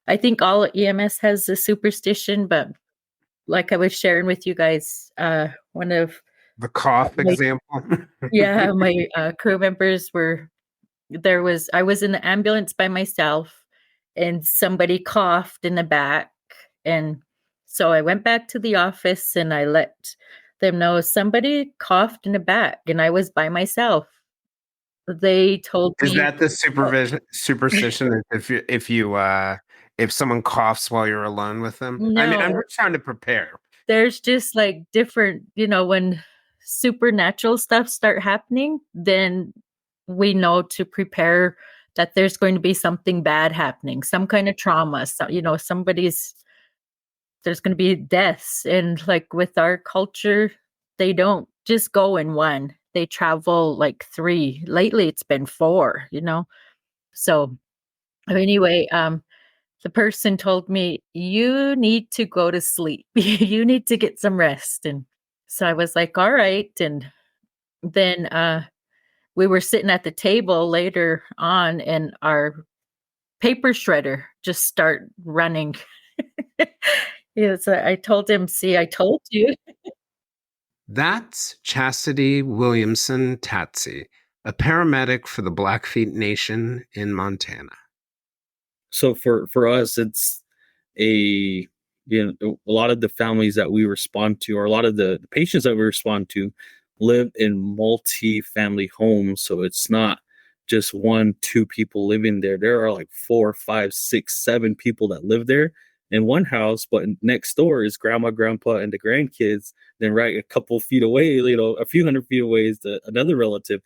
I think all EMS has a superstition, but like I was sharing with you guys, one of The cough my example. yeah, my crew members were I was in the ambulance by myself and somebody coughed in the back. And so I went back to the office and I let them know somebody coughed in the back and I was by myself. They told Is me, that the superstition that if someone coughs while you're alone with them? I mean, I'm no, just trying to prepare. there's just like different, when supernatural stuff start happening, then we know to prepare that there's going to be something bad happening, some kind of trauma. So, there's going to be deaths. And like with our culture, they don't just go in one, they travel like three. Lately, it's been four. So anyway, the person told me, you need to go to sleep. You need to get some rest. And so I was like, all right. And then we were sitting at the table later on, and our paper shredder just start running. Yes, I told him, see, I told you. That's Chasity Williamson Tatzi, a paramedic for the Blackfeet Nation in Montana. So for us, it's a a lot of the families that we respond to, or a lot of the patients that we respond to, live in multi-family homes. So it's not just one, two people living there. There are like 4, 5, 6, 7 people that live there in one house, but next door is grandma, grandpa, and the grandkids. Then right a couple feet away, a few hundred feet away is another relative.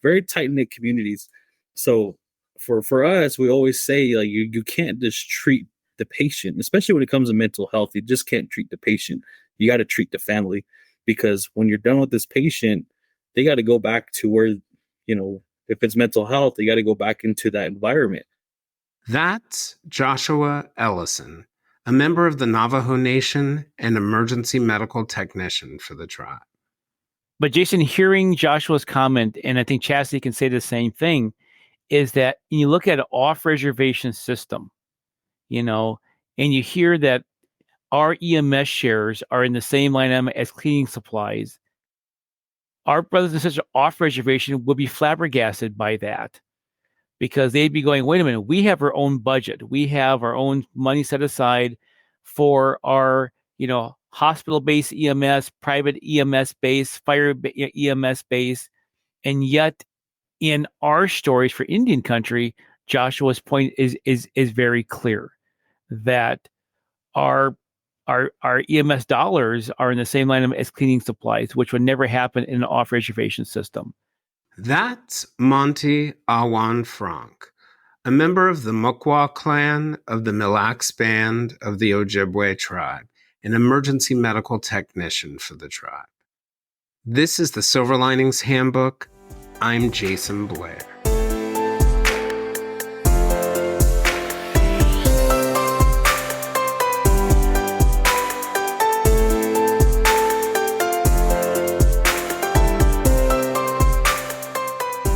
Very tight-knit communities. So for us, we always say like you can't just treat the patient, especially when it comes to mental health. You just can't treat the patient. You got to treat the family, because when you're done with this patient, they got to go back to where, if it's mental health, they got to go back into that environment. That's Joshua Ellison, a member of the Navajo Nation and emergency medical technician for the tribe. But Jayson, hearing Joshua's comment, and I think Chasity can say the same thing, is that you look at an off-reservation system, and you hear that our EMS shares are in the same line item as cleaning supplies. Our brothers and sisters off reservation will be flabbergasted by that, because they'd be going, wait a minute, we have our own budget. We have our own money set aside for our, hospital-based EMS, private EMS base, fire EMS base. And yet in our stories for Indian country, Joshua's point is very clear that our EMS dollars are in the same line as cleaning supplies, which would never happen in an off-reservation system. That's Monty Fronk, a member of the Muckwa clan of the Mille Lacs Band of the Ojibwe tribe, an emergency medical technician for the tribe. This is the Silver Linings Handbook. I'm Jayson Blair.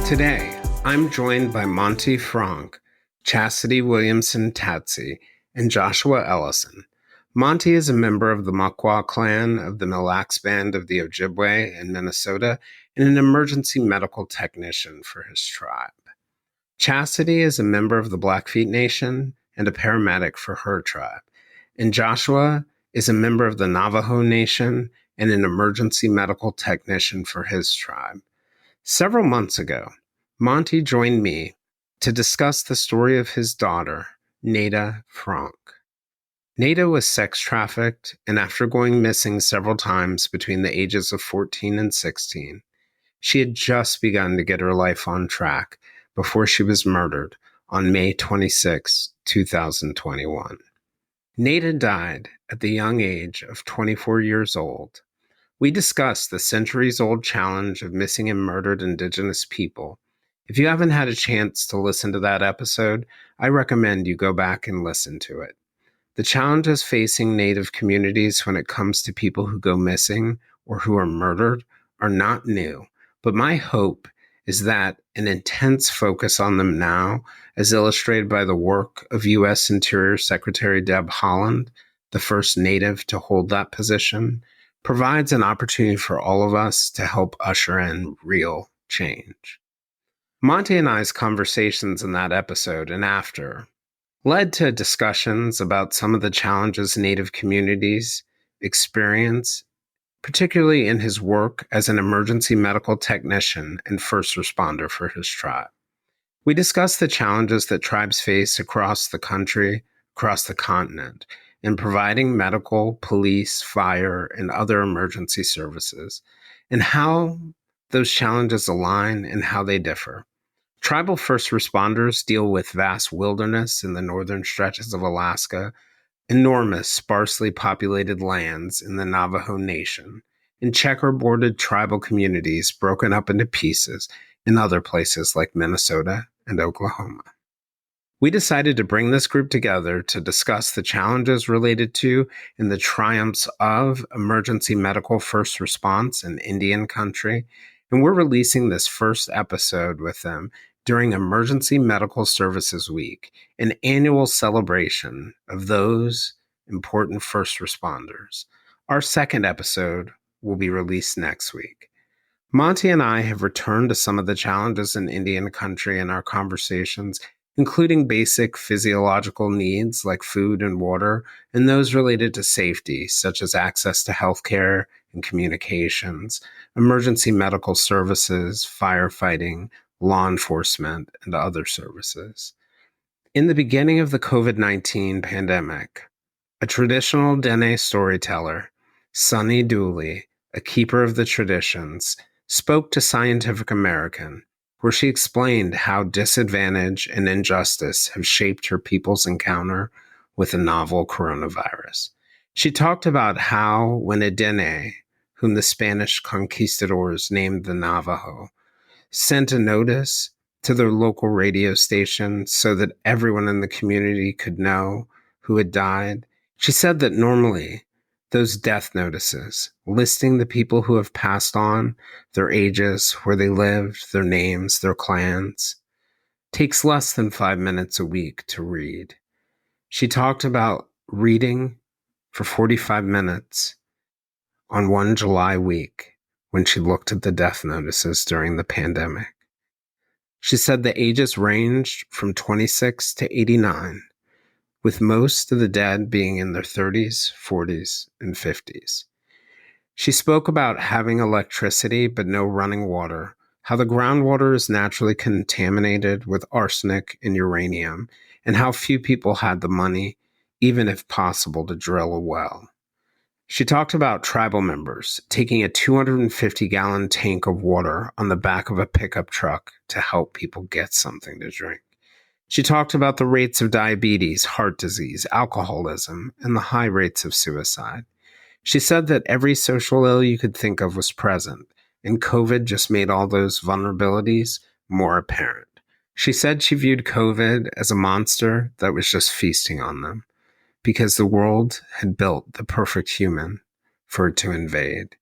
Today, I'm joined by Monty Fronk, Chasity Williamson Tatzi, and Joshua Ellison. Monty is a member of the Muckwa clan of the Mille Lacs Band of the Ojibwe in Minnesota and an emergency medical technician for his tribe. Chasity is a member of the Blackfeet Nation and a paramedic for her tribe. And Joshua is a member of the Navajo Nation and an emergency medical technician for his tribe. Several months ago, Monty joined me to discuss the story of his daughter, Nada Fronk. Nada was sex trafficked, and after going missing several times between the ages of 14 and 16, she had just begun to get her life on track before she was murdered on May 26, 2021. Nada died at the young age of 24 years old. We discussed the centuries-old challenge of missing and murdered Indigenous people. If you haven't had a chance to listen to that episode, I recommend you go back and listen to it. The challenges facing Native communities when it comes to people who go missing or who are murdered are not new, but my hope is that an intense focus on them now, as illustrated by the work of U.S. Interior Secretary Deb Haaland, the first Native to hold that position, provides an opportunity for all of us to help usher in real change. Monty and I's conversations in that episode and after led to discussions about some of the challenges Native communities experience, particularly in his work as an emergency medical technician and first responder for his tribe. We discussed the challenges that tribes face across the country, across the continent, in providing medical, police, fire, and other emergency services, and how those challenges align and how they differ. Tribal first responders deal with vast wilderness in the northern stretches of Alaska, enormous, sparsely populated lands in the Navajo Nation, and checkerboarded tribal communities broken up into pieces in other places like Minnesota and Oklahoma. We decided to bring this group together to discuss the challenges related to and the triumphs of emergency medical first response in Indian country, and we're releasing this first episode with them during Emergency Medical Services Week, an annual celebration of those important first responders. Our second episode will be released next week. Monty and I have returned to some of the challenges in Indian country in our conversations, including basic physiological needs like food and water, and those related to safety, such as access to healthcare and communications, emergency medical services, firefighting, law enforcement, and other services. In the beginning of the COVID-19 pandemic, a traditional Dene storyteller, Sunny Dooley, a keeper of the traditions, spoke to Scientific American, where she explained how disadvantage and injustice have shaped her people's encounter with the novel coronavirus. She talked about how when a Dene, whom the Spanish conquistadors named the Navajo, sent a notice to their local radio station so that everyone in the community could know who had died, she said that normally those death notices, listing the people who have passed on, their ages, where they lived, their names, their clans, takes less than 5 minutes a week to read. She talked about reading for 45 minutes on one July week when she looked at the death notices during the pandemic. She said the ages ranged from 26 to 89, with most of the dead being in their 30s, 40s, and 50s. She spoke about having electricity but no running water, how the groundwater is naturally contaminated with arsenic and uranium, and how few people had the money, even if possible, to drill a well. She talked about tribal members taking a 250-gallon tank of water on the back of a pickup truck to help people get something to drink. She talked about the rates of diabetes, heart disease, alcoholism, and the high rates of suicide. She said that every social ill you could think of was present, and COVID just made all those vulnerabilities more apparent. She said she viewed COVID as a monster that was just feasting on them, because the world had built the perfect human for it to invade.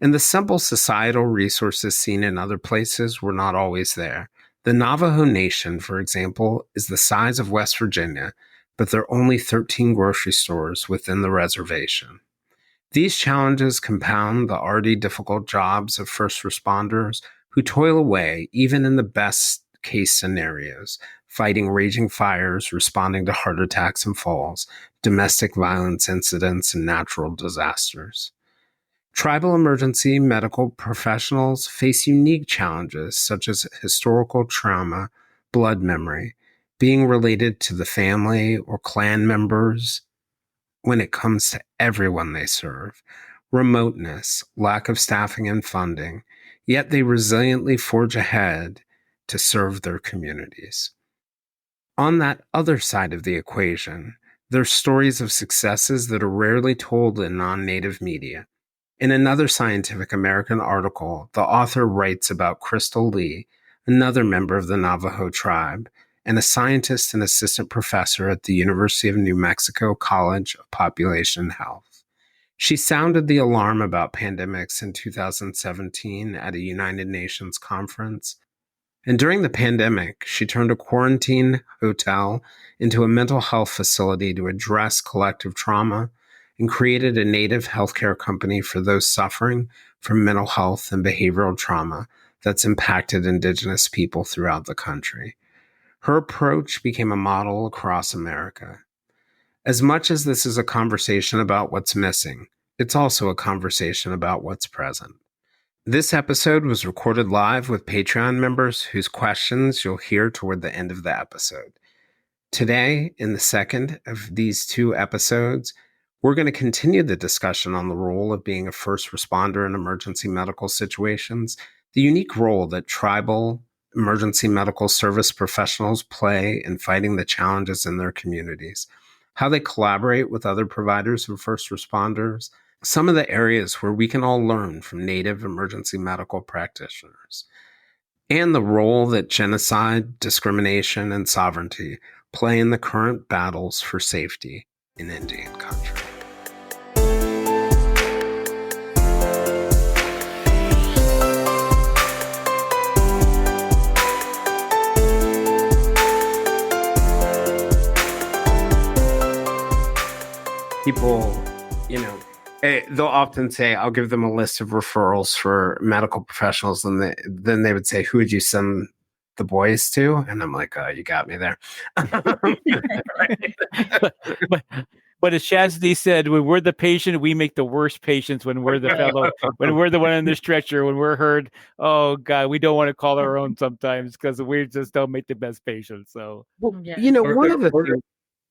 And the simple societal resources seen in other places were not always there. The Navajo Nation, for example, is the size of West Virginia, but there are only 13 grocery stores within the reservation. These challenges compound the already difficult jobs of first responders who toil away even in the best case scenarios, fighting raging fires, responding to heart attacks and falls, domestic violence incidents, and natural disasters. Tribal emergency medical professionals face unique challenges such as historical trauma, blood memory, being related to the family or clan members when it comes to everyone they serve, remoteness, lack of staffing and funding, yet they resiliently forge ahead to serve their communities. On that other side of the equation, there are stories of successes that are rarely told in non-native media. In another Scientific American article, the author writes about Crystal Lee, another member of the Navajo tribe, and a scientist and assistant professor at the University of New Mexico College of Population Health. She sounded the alarm about pandemics in 2017 at a United Nations conference. And during the pandemic, she turned a quarantine hotel into a mental health facility to address collective trauma and created a native healthcare company for those suffering from mental health and behavioral trauma that's impacted Indigenous people throughout the country. Her approach became a model across America. As much as this is a conversation about what's missing, it's also a conversation about what's present. This episode was recorded live with Patreon members whose questions you'll hear toward the end of the episode. Today, in the second of these two episodes, we're going to continue the discussion on the role of being a first responder in emergency medical situations, the unique role that tribal emergency medical service professionals play in fighting the challenges in their communities, how they collaborate with other providers and first responders, some of the areas where we can all learn from Native emergency medical practitioners, and the role that genocide, discrimination, and sovereignty play in the current battles for safety in Indian country. People, they'll often say, I'll give them a list of referrals for medical professionals. And then they would say, who would you send the boys to? And I'm like, you got me there. But as Chasity said, when we're the patient, we make the worst patients when we're the fellow, when we're the one on the stretcher, when we're hurt. Oh, God, we don't want to call our own sometimes because we just don't make the best patients. So, one of the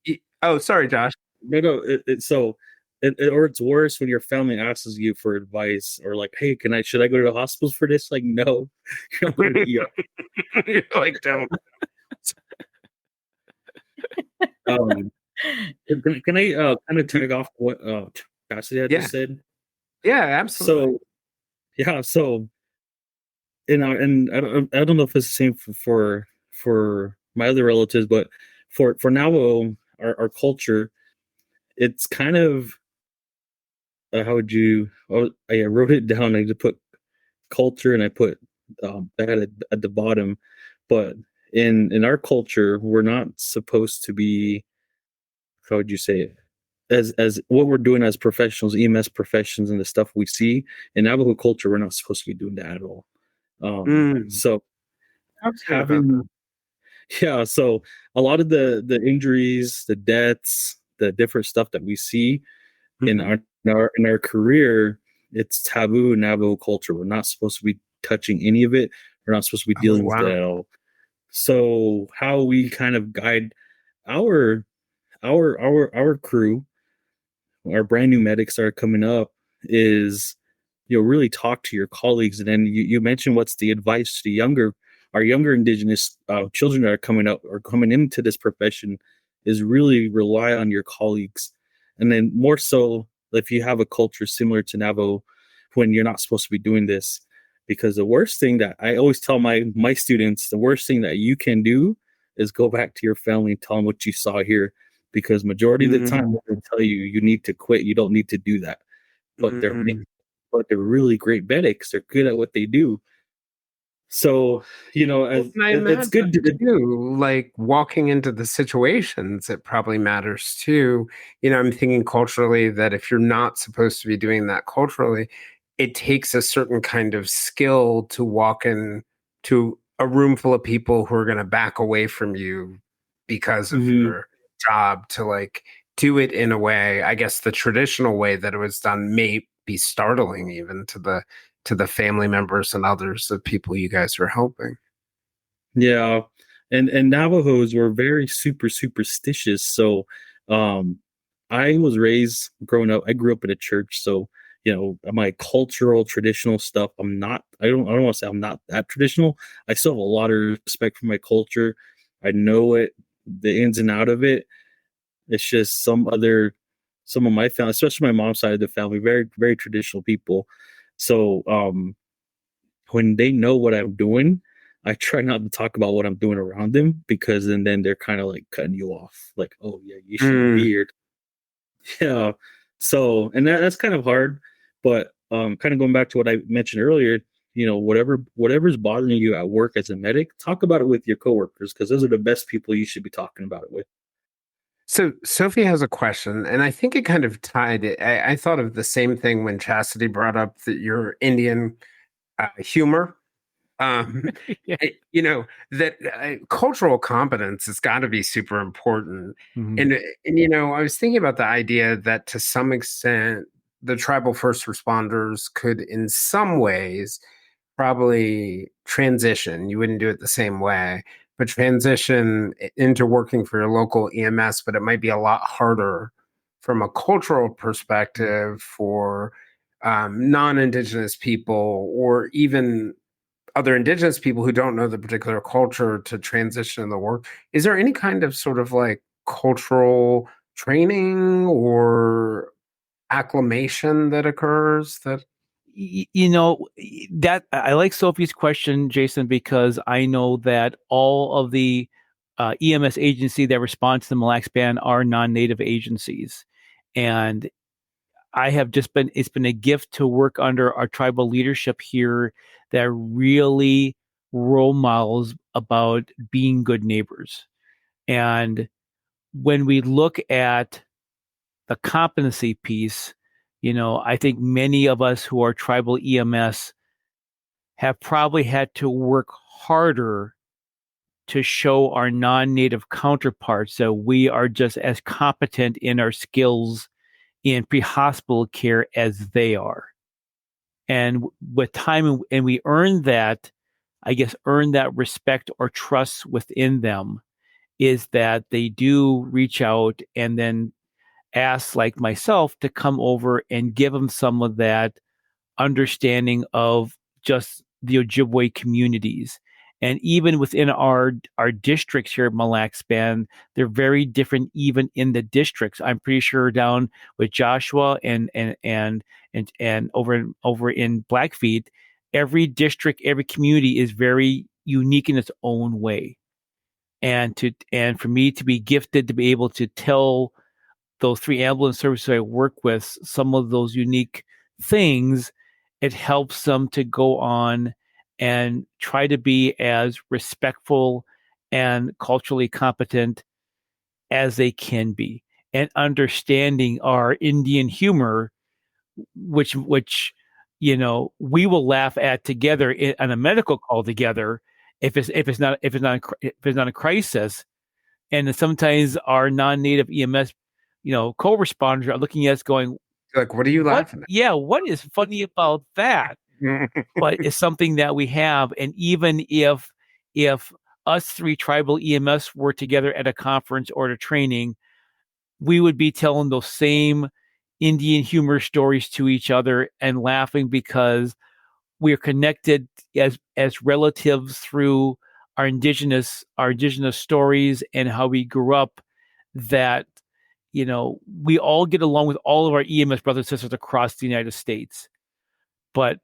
things. Oh, sorry, Josh. No. Or it's worse when your family asks you for advice or like, hey, should I go to the hospital for this? Like, no. You're like, don't. Can I kind of take off what Chasity had just said? Yeah, absolutely. So and I don't know if it's the same for my other relatives, but for Navajo, our culture, it's kind of how would you? Oh, I wrote it down. I just put culture and I put that at the bottom. But in our culture, we're not supposed to be. How would you say it? As what we're doing as professionals, EMS professions, and the stuff we see in Navajo culture, we're not supposed to be doing that at all. So so a lot of the injuries, the deaths, the different stuff that we see in our career, it's taboo in Navajo culture. We're not supposed to be touching any of it. We're not supposed to be dealing with it at all. So how we kind of guide our crew, our brand new medics that are coming up, is really talk to your colleagues. And then you mentioned what's the advice to our younger Indigenous children that are coming up or coming into this profession is really rely on your colleagues. And then more so if you have a culture similar to Navajo when you're not supposed to be doing this, because the worst thing that I always tell my students, the worst thing that you can do is go back to your family and tell them what you saw here, because majority of the time they're going to tell you need to quit. You don't need to do that. But they're really great medics. They're good at what they do. So, it's good to do. Like walking into the situations, it probably matters too. I'm thinking culturally that if you're not supposed to be doing that culturally, it takes a certain kind of skill to walk into a room full of people who are going to back away from you because of your job, to like do it in a way, I guess the traditional way that it was done may be startling even to the family members and others of people you guys were helping. Yeah. And Navajos were very super superstitious. So I was raised growing up, I grew up in a church. So, my cultural traditional stuff, I don't want to say I'm not that traditional. I still have a lot of respect for my culture. I know it, the ins and out of it. It's just some of my family, especially my mom's side of the family, very, very traditional people. So when they know what I'm doing, I try not to talk about what I'm doing around them, because then they're kind of like cutting you off. Like, oh yeah, you should be here. Yeah. So, and that's kind of hard, but kind of going back to what I mentioned earlier, whatever's bothering you at work as a medic, talk about it with your coworkers, because those are the best people you should be talking about it with. So Sophie has a question, and I think it kind of tied it. I thought of the same thing when Chastity brought up that your Indian humor. Yeah. That cultural competence has got to be super important. Mhm. And I was thinking about the idea that to some extent the tribal first responders could in some ways probably transition. You wouldn't do it the same way, but transition into working for your local EMS, but it might be a lot harder from a cultural perspective for non-Indigenous people, or even other Indigenous people who don't know the particular culture, to transition in the work. Is there any kind of sort of like cultural training or acclimation that occurs that That I like Sophie's question, Jayson, because I know that all of the EMS agency that responds to the Mille Lacs ban are non-native agencies, and it's been a gift to work under our tribal leadership here that really role models about being good neighbors. And when we look at the competency piece, I think many of us who are tribal EMS have probably had to work harder to show our non-native counterparts that we are just as competent in our skills in pre-hospital care as they are. And with time, and we earn that, I guess, earn that respect or trust within them, is that they do reach out and then ask, like myself, to come over and give them some of that understanding of just the Ojibwe communities. And even within our districts here at Mille Lacs Band, they're very different even in the districts. I'm pretty sure down with Joshua and over in Blackfeet, every district, every community is very unique in its own way. And for me to be gifted to be able to tell those three ambulance services I work with some of those unique things, it helps them to go on and try to be as respectful and culturally competent as they can be, and understanding our Indian humor, which we will laugh at together on a medical call together if it's not a crisis. And then sometimes our non-native EMS co-responders are looking at us going, like, what are you laughing at? Yeah, what is funny about that? But it's something that we have. And even if us three tribal EMS were together at a conference or at a training, we would be telling those same Indian humor stories to each other and laughing because we're connected as relatives through our indigenous stories and how we grew up, that we all get along with all of our EMS brothers and sisters across the United States. But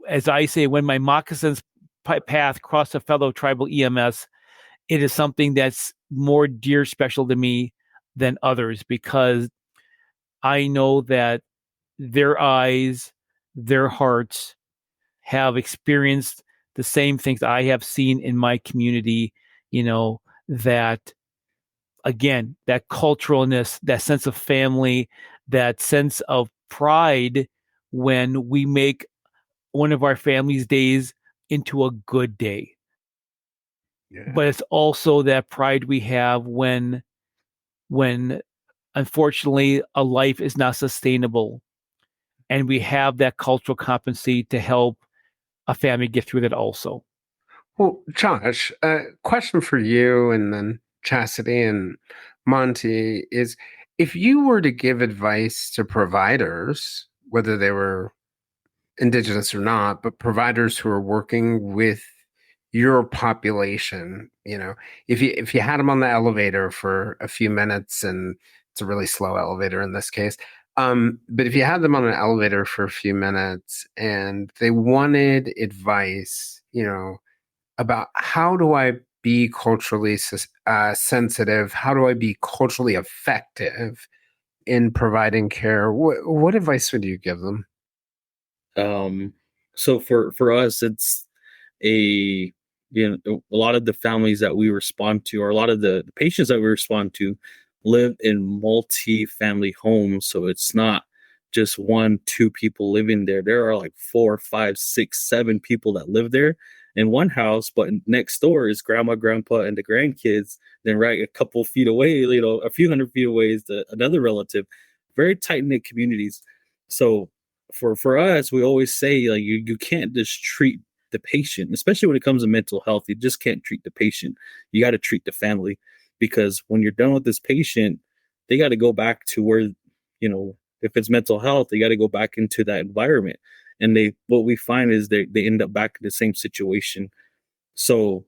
as I say, when my moccasins path crossed a fellow tribal EMS, it is something that's more dear special to me than others, because I know that their eyes, their hearts have experienced the same things I have seen in my community, that, again, that culturalness, that sense of family, that sense of pride when we make one of our family's days into a good day. Yeah. But it's also that pride we have when unfortunately a life is not sustainable, and we have that cultural competency to help a family get through that also. Well, Josh, a question for you, and then Chastity and Monty, is if you were to give advice to providers, whether they were Indigenous or not, but providers who are working with your population, if you had them on the elevator for a few minutes, and it's a really slow elevator in this case, but if you had them on an elevator for a few minutes and they wanted advice, about how do I be culturally sensitive? How do I be culturally effective in providing care, what advice would you give them? So for us, it's a a lot of the families that we respond to, or a lot of the patients that we respond to, live in multi-family homes. So it's not just one, two people living there. There are like four, five, six, seven people that live there in one house, but next door is grandma, grandpa, and the grandkids. Then right a couple feet away, a few hundred feet away is another relative. Very tight knit communities. So for us, we always say like you can't just treat the patient, especially when it comes to mental health. You just can't treat the patient. You got to treat the family, because when you're done with this patient, they got to go back to where, if it's mental health, they got to go back into that environment. And what we find is they end up back in the same situation. So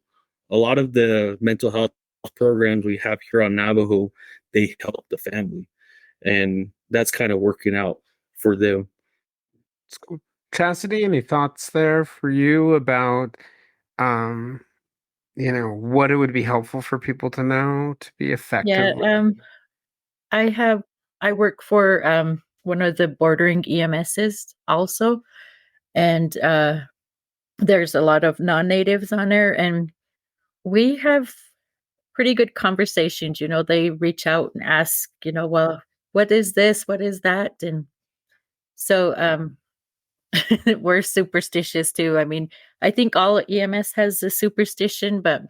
a lot of the mental health programs we have here on Navajo, they help the family, and that's kind of working out for them. It's cool. Chasity, any thoughts there for you about, um, what it would be helpful for people to know to be effective? Yeah, I work for one of the bordering EMSs also, and there's a lot of non-natives on there, and we have pretty good conversations. They reach out and ask, well, what is this? What is that? And so we're superstitious too. I mean, I think all EMS has a superstition, but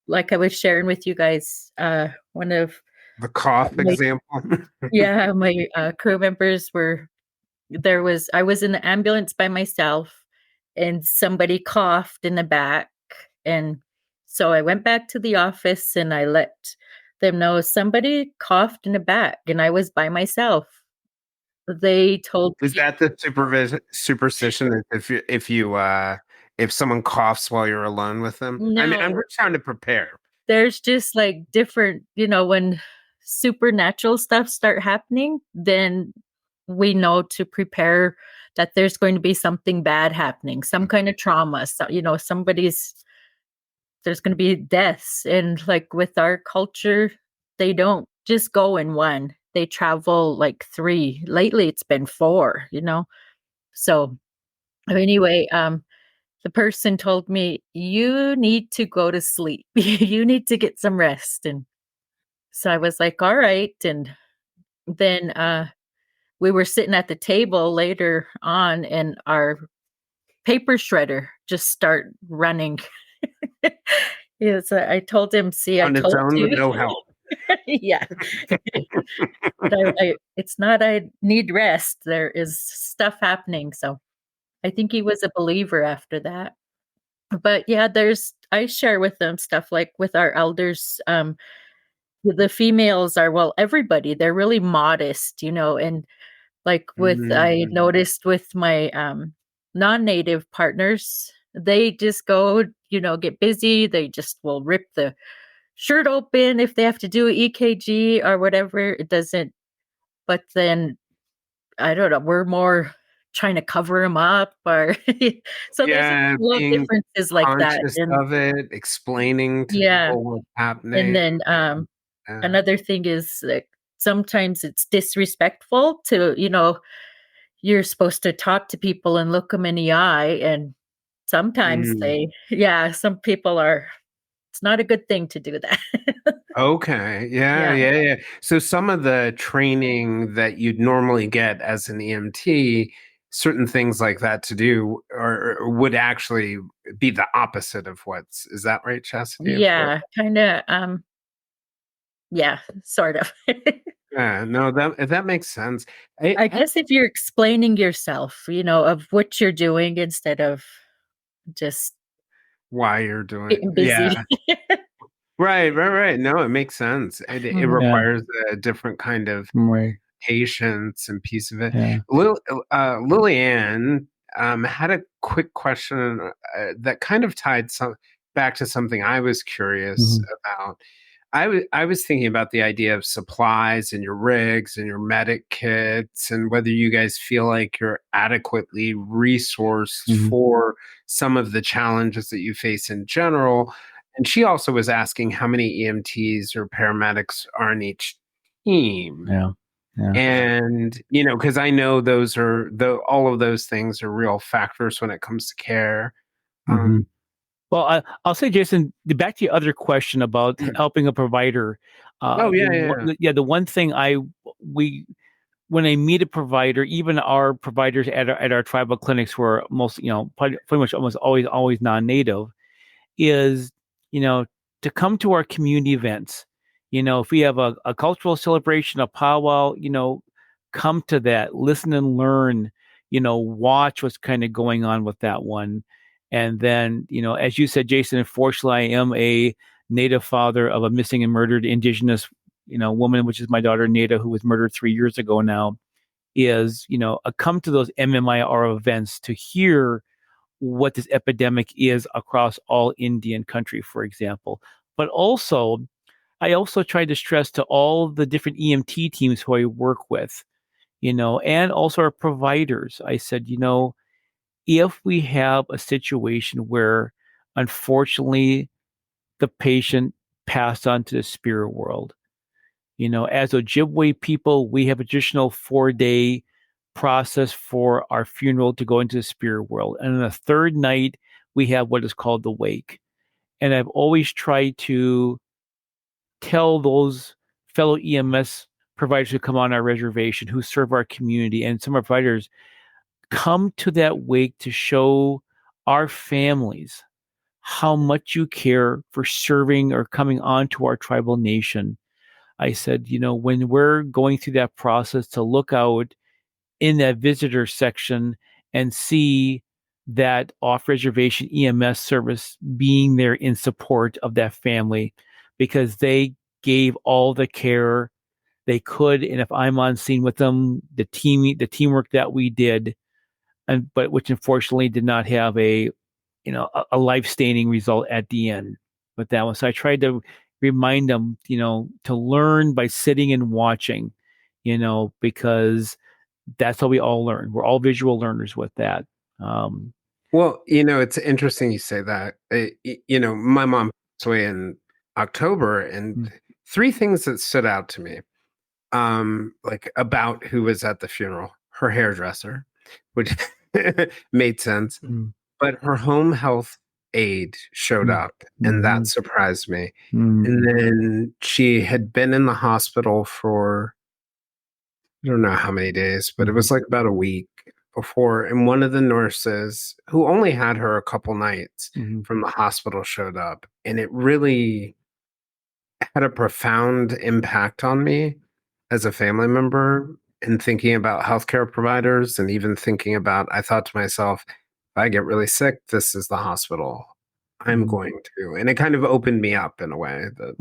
like I was sharing with you guys, one of The cough my example. yeah, my crew members I was in the ambulance by myself, and somebody coughed in the back, and so I went back to the office and I let them know somebody coughed in the back, and I was by myself. They told Is me that the superstition that if someone coughs while you're alone with them? I mean, I'm no. just trying to prepare. There's just like different, when supernatural stuff start happening, then we know to prepare that there's going to be something bad happening, some kind of trauma. So, there's going to be deaths. And like with our culture, they don't just go in one, they travel like three. Lately, it's been four. So anyway, the person told me, you need to go to sleep. You need to get some rest. And so I was like, all right. And then we were sitting at the table later on, and our paper shredder just start running. Yes, I told him, see, I On its told own with you. no help. Yeah. But it's not, I need rest. There is stuff happening. So I think he was a believer after that. But yeah, I share with them stuff like with our elders. The females are, well, everybody, they're really modest, and like I Mm. noticed with my non-native partners, they just go, get busy. They just will rip the shirt open if they have to do EKG or whatever. It doesn't, but then I don't know, we're more trying to cover them up, or so there's a Yeah, little being differences like that. conscious And of it, explaining to yeah, people what's and happening. then Yeah. another thing is like sometimes it's disrespectful to, you're supposed to talk to people and look them in the eye, and sometimes Mm. some people are, it's not a good thing to do that. Okay. Yeah, Yeah. yeah, yeah. So some of the training that you'd normally get as an EMT, certain things like that to do, or would actually be the opposite of is that right, Chastity? Of what? Yeah, kinda, yeah, sort of. Yeah, no, that makes sense. I guess if you're explaining yourself, of what you're doing instead of just Why you're doing getting yeah. busy. Right, right, right. No, it makes sense. It Mhm. Yeah. requires a different kind of Right. patience and piece of it. Yeah. Lillian had a quick question that kind of tied back to something I was curious Mhm. about. I was thinking about the idea of supplies and your rigs and your medic kits, and whether you guys feel like you're adequately resourced Mhm. for some of the challenges that you face in general. And she also was asking how many EMTs or paramedics are on each team. Yeah. Yeah. And, because I know all of those things are real factors when it comes to care. Well, I'll say, Jayson, back to your other question about helping a provider. The one thing when I meet a provider, even our providers at our tribal clinics, who are most, pretty much almost always non-native, is, to come to our community events. If we have a cultural celebration, a powwow, come to that, listen and learn, watch what's kind of going on with that one. And then, as you said, Jayson, unfortunately, I am a Native father of a missing and murdered Indigenous, woman, which is my daughter, Nada, who was murdered 3 years ago now, is, come to those MMIR events to hear what this epidemic is across all Indian country, for example. But also, I also try to stress to all the different EMT teams who I work with, and also our providers. I said, if we have a situation where unfortunately the patient passed on to the spirit world, as Ojibwe people, we have a traditional 4-day process for our funeral to go into the spirit world. And on the third night, we have what is called the wake. And I've always tried to tell those fellow EMS providers who come on our reservation, who serve our community, and some of our providers, come to that wake to show our families how much you care for serving or coming onto our tribal nation. I said, when we're going through that process, to look out in that visitor section and see that off-reservation EMS service being there in support of that family, because they gave all the care they could. And if I'm on scene with them, the teamwork that we did, but which unfortunately did not have a life-staining result at the end with that one. So I tried to remind them, to learn by sitting and watching, because that's how we all learn. We're all visual learners with that. Well, it's interesting you say that. My mom passed away in October, and 3 things that stood out to me, like about who was at the funeral. Her hairdresser, which made sense, but her home health aide showed up, and that surprised me. And then she had been in the hospital for, I don't know how many days, but it was like about a week before. And one of the nurses, who only had her a couple nights from the hospital, showed up. And it really had a profound impact on me as a family member, and thinking about healthcare providers, and even thinking about, I thought to myself, if I get really sick, this is the hospital I'm going to. And it kind of opened me up in a way that.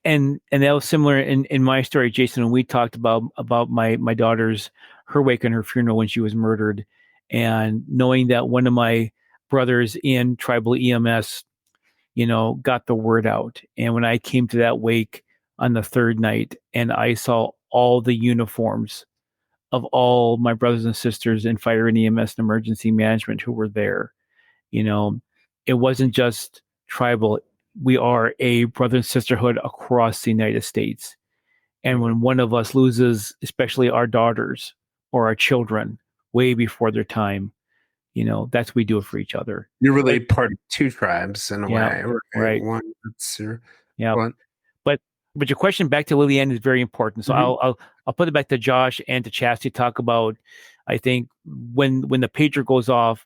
And that was similar in my story, Jayson, when we talked about my daughter's, her wake and her funeral when she was murdered, and knowing that one of my brothers in tribal EMS, got the word out. And when I came to that wake on the third night, and I saw all the uniforms of all my brothers and sisters in fire and EMS and emergency management who were there, it wasn't just tribal. We are a brother and sisterhood across the United States. And when one of us loses, especially our daughters or our children, way before their time, that's we do it for each other. You're really part of 2 tribes in a way. Right. One that's your one. But your question back to Lillian is very important. So I'll put it back to Josh and to Chasity to talk about, I think, when the pager goes off,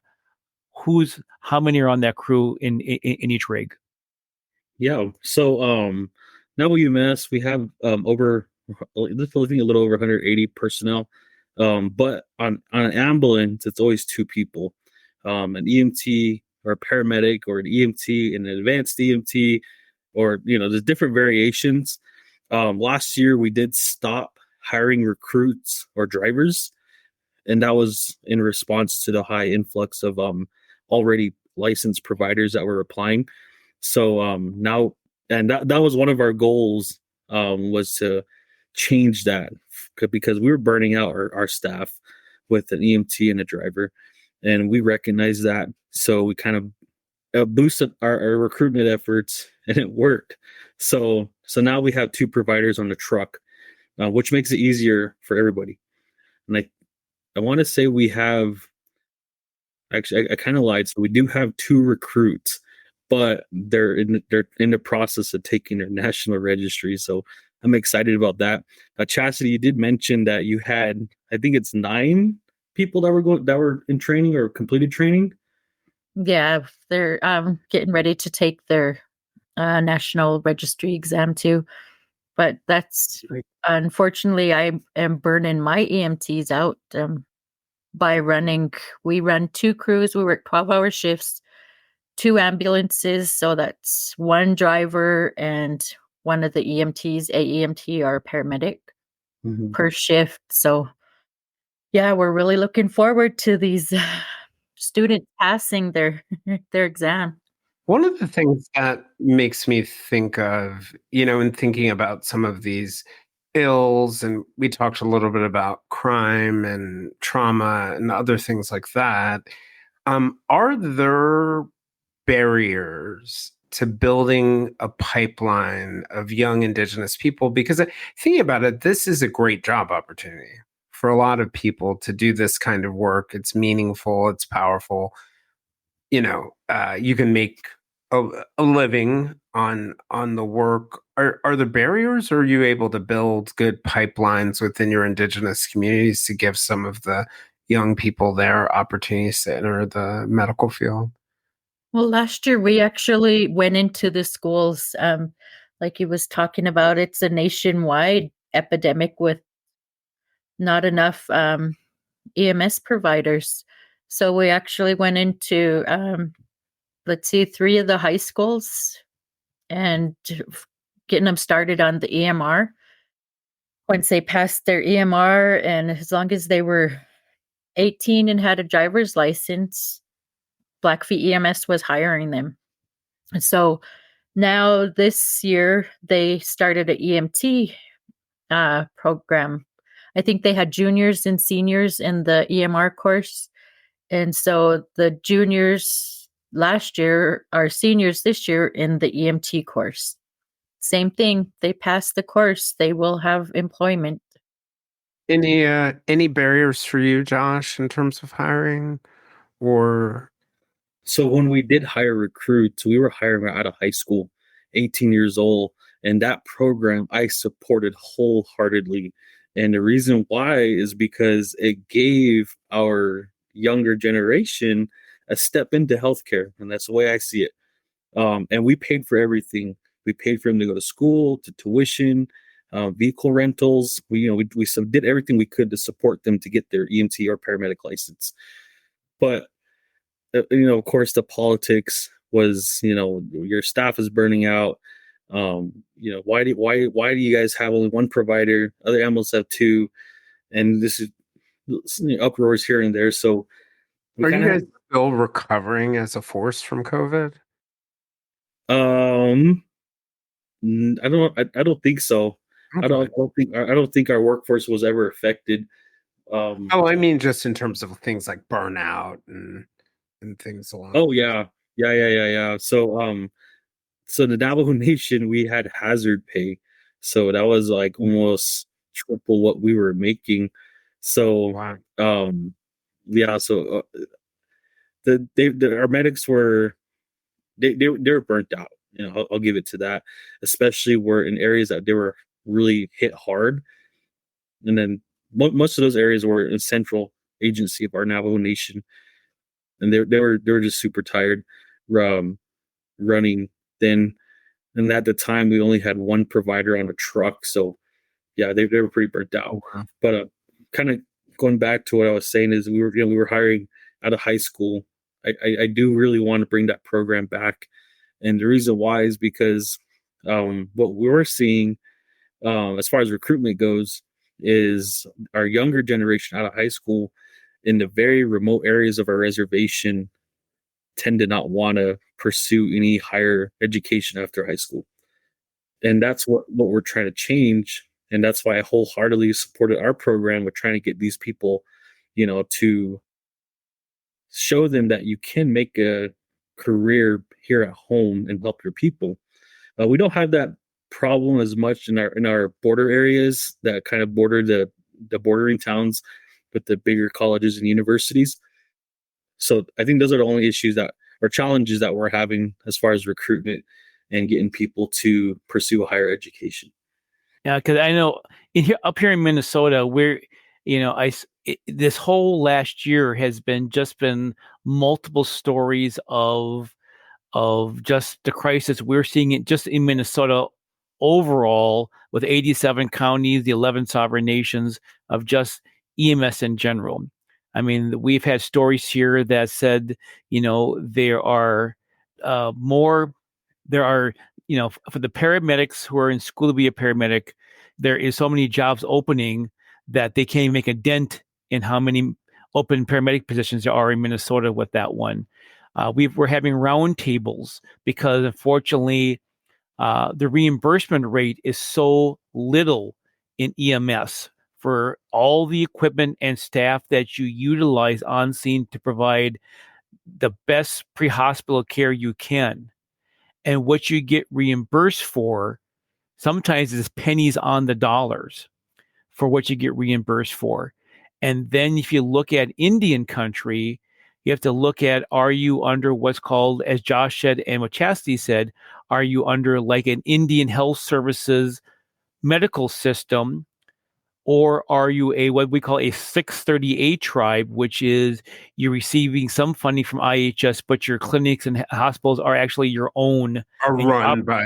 how many are on that crew in each rig? Yeah. So now EMS, we have I think a little over 180 personnel. But on an ambulance, it's always 2 people. An EMT or a paramedic, or an EMT and an advanced EMT, or there's different variations. Last year we did stop hiring recruits or drivers, and that was in response to the high influx of already licensed providers that were applying. So now, and that was one of our goals, was to change that, because we were burning out our staff with an EMT and a driver, and we recognized that. So we kind of boosted our recruitment efforts, and it worked. So now we have 2 providers on the truck, which makes it easier for everybody. And I want to say we have, actually, I kind of lied. So we do have 2 recruits, but they're in the process of taking their national registry. So I'm excited about that. Chastity, you did mention that you had, I think it's 9 people that were in training or completed training. Yeah, they're getting ready to take their national registry exam too. But that's unfortunately, I am burning my EMTs out by running. We run 2 crews. We work 12-hour shifts, 2 ambulances. So that's 1 driver and one of the EMTs, AEMT or paramedic per shift. So yeah, we're really looking forward to these students passing their their exam. One of the things that makes me think of, in thinking about some of these ills, and we talked a little bit about crime and trauma and other things like that. Are there barriers to building a pipeline of young Indigenous people? Because thinking about it, this is a great job opportunity for a lot of people to do this kind of work. It's meaningful, it's powerful. You can make a living on the work. Are there barriers, or are you able to build good pipelines within your Indigenous communities to give some of the young people there opportunities to enter the medical field? Well, last year we actually went into the schools, like he was talking about. It's a nationwide epidemic with not enough EMS providers. So we actually went into, let's see, 3 of the high schools and getting them started on the EMR. Once they passed their EMR, and as long as they were 18 and had a driver's license, Blackfeet EMS was hiring them. So now this year they started an EMT program. I think they had juniors and seniors in the EMR course. And so the juniors last year are seniors this year in the EMT course. Same thing. They pass the course, they will have employment. Any barriers for you, Josh, in terms of hiring? Or So when we did hire recruits, we were hiring out of high school, 18 years old, and that program I supported wholeheartedly. And the reason why is because it gave our younger generation a step into healthcare, and that's the way I see it. And we paid for everything. We paid for them to go to school, to tuition, vehicle rentals. We did everything we could to support them to get their EMT or paramedic license. But of course, the politics was, your staff is burning out. Why do you guys have only 1 provider? Other animals have 2, and this is uproars here and there. So, are you guys still recovering as a force from COVID? I don't think so. Okay. I don't think our workforce was ever affected. I mean, just in terms of things like burnout and things along. Oh yeah. So the Navajo Nation, we had hazard pay, so that was like almost triple what we were making. So Wow. yeah, so our medics were they were burnt out. I'll give it to that, especially where in areas that they were really hit hard, and then most of those areas were in central agency of our Navajo Nation, and they were just super tired, running. Then, and at the time we only had 1 provider on a truck, so yeah, they were pretty burnt out. Wow. But kind of going back to what I was saying is we were hiring out of high school. I do really want to bring that program back, and the reason why is because what we're seeing as far as recruitment goes is our younger generation out of high school in the very remote areas of our reservation tend to not want to pursue any higher education after high school. And that's what we're trying to change. And that's why I wholeheartedly supported our program with trying to get these people, to show them that you can make a career here at home and help your people. We don't have that problem as much in our border areas that kind of border the bordering towns with the bigger colleges and universities. So I think those are the only issues that or challenges that we're having as far as recruitment and getting people to pursue a higher education. Yeah, because I know up here in Minnesota, we're, this whole last year has been multiple stories of just the crisis we're seeing it just in Minnesota overall, with 87 counties, the 11 sovereign nations, of just EMS in general. I mean, we've had stories here that said, there are for the paramedics who are in school to be a paramedic, there is so many jobs opening that they can't even make a dent in how many open paramedic positions there are in Minnesota with that one. We're having round tables because, unfortunately, the reimbursement rate is so little in EMS for all the equipment and staff that you utilize on scene to provide the best pre-hospital care you can. And what you get reimbursed for sometimes is pennies on the dollars for what you get reimbursed for. And then if you look at Indian country, you have to look at, are you under what's called, as Josh said and what Chasity said, are you under like an Indian health services medical system, or are you what we call a 638 tribe, which is you're receiving some funding from IHS, but your clinics and hospitals are actually your own, Are run by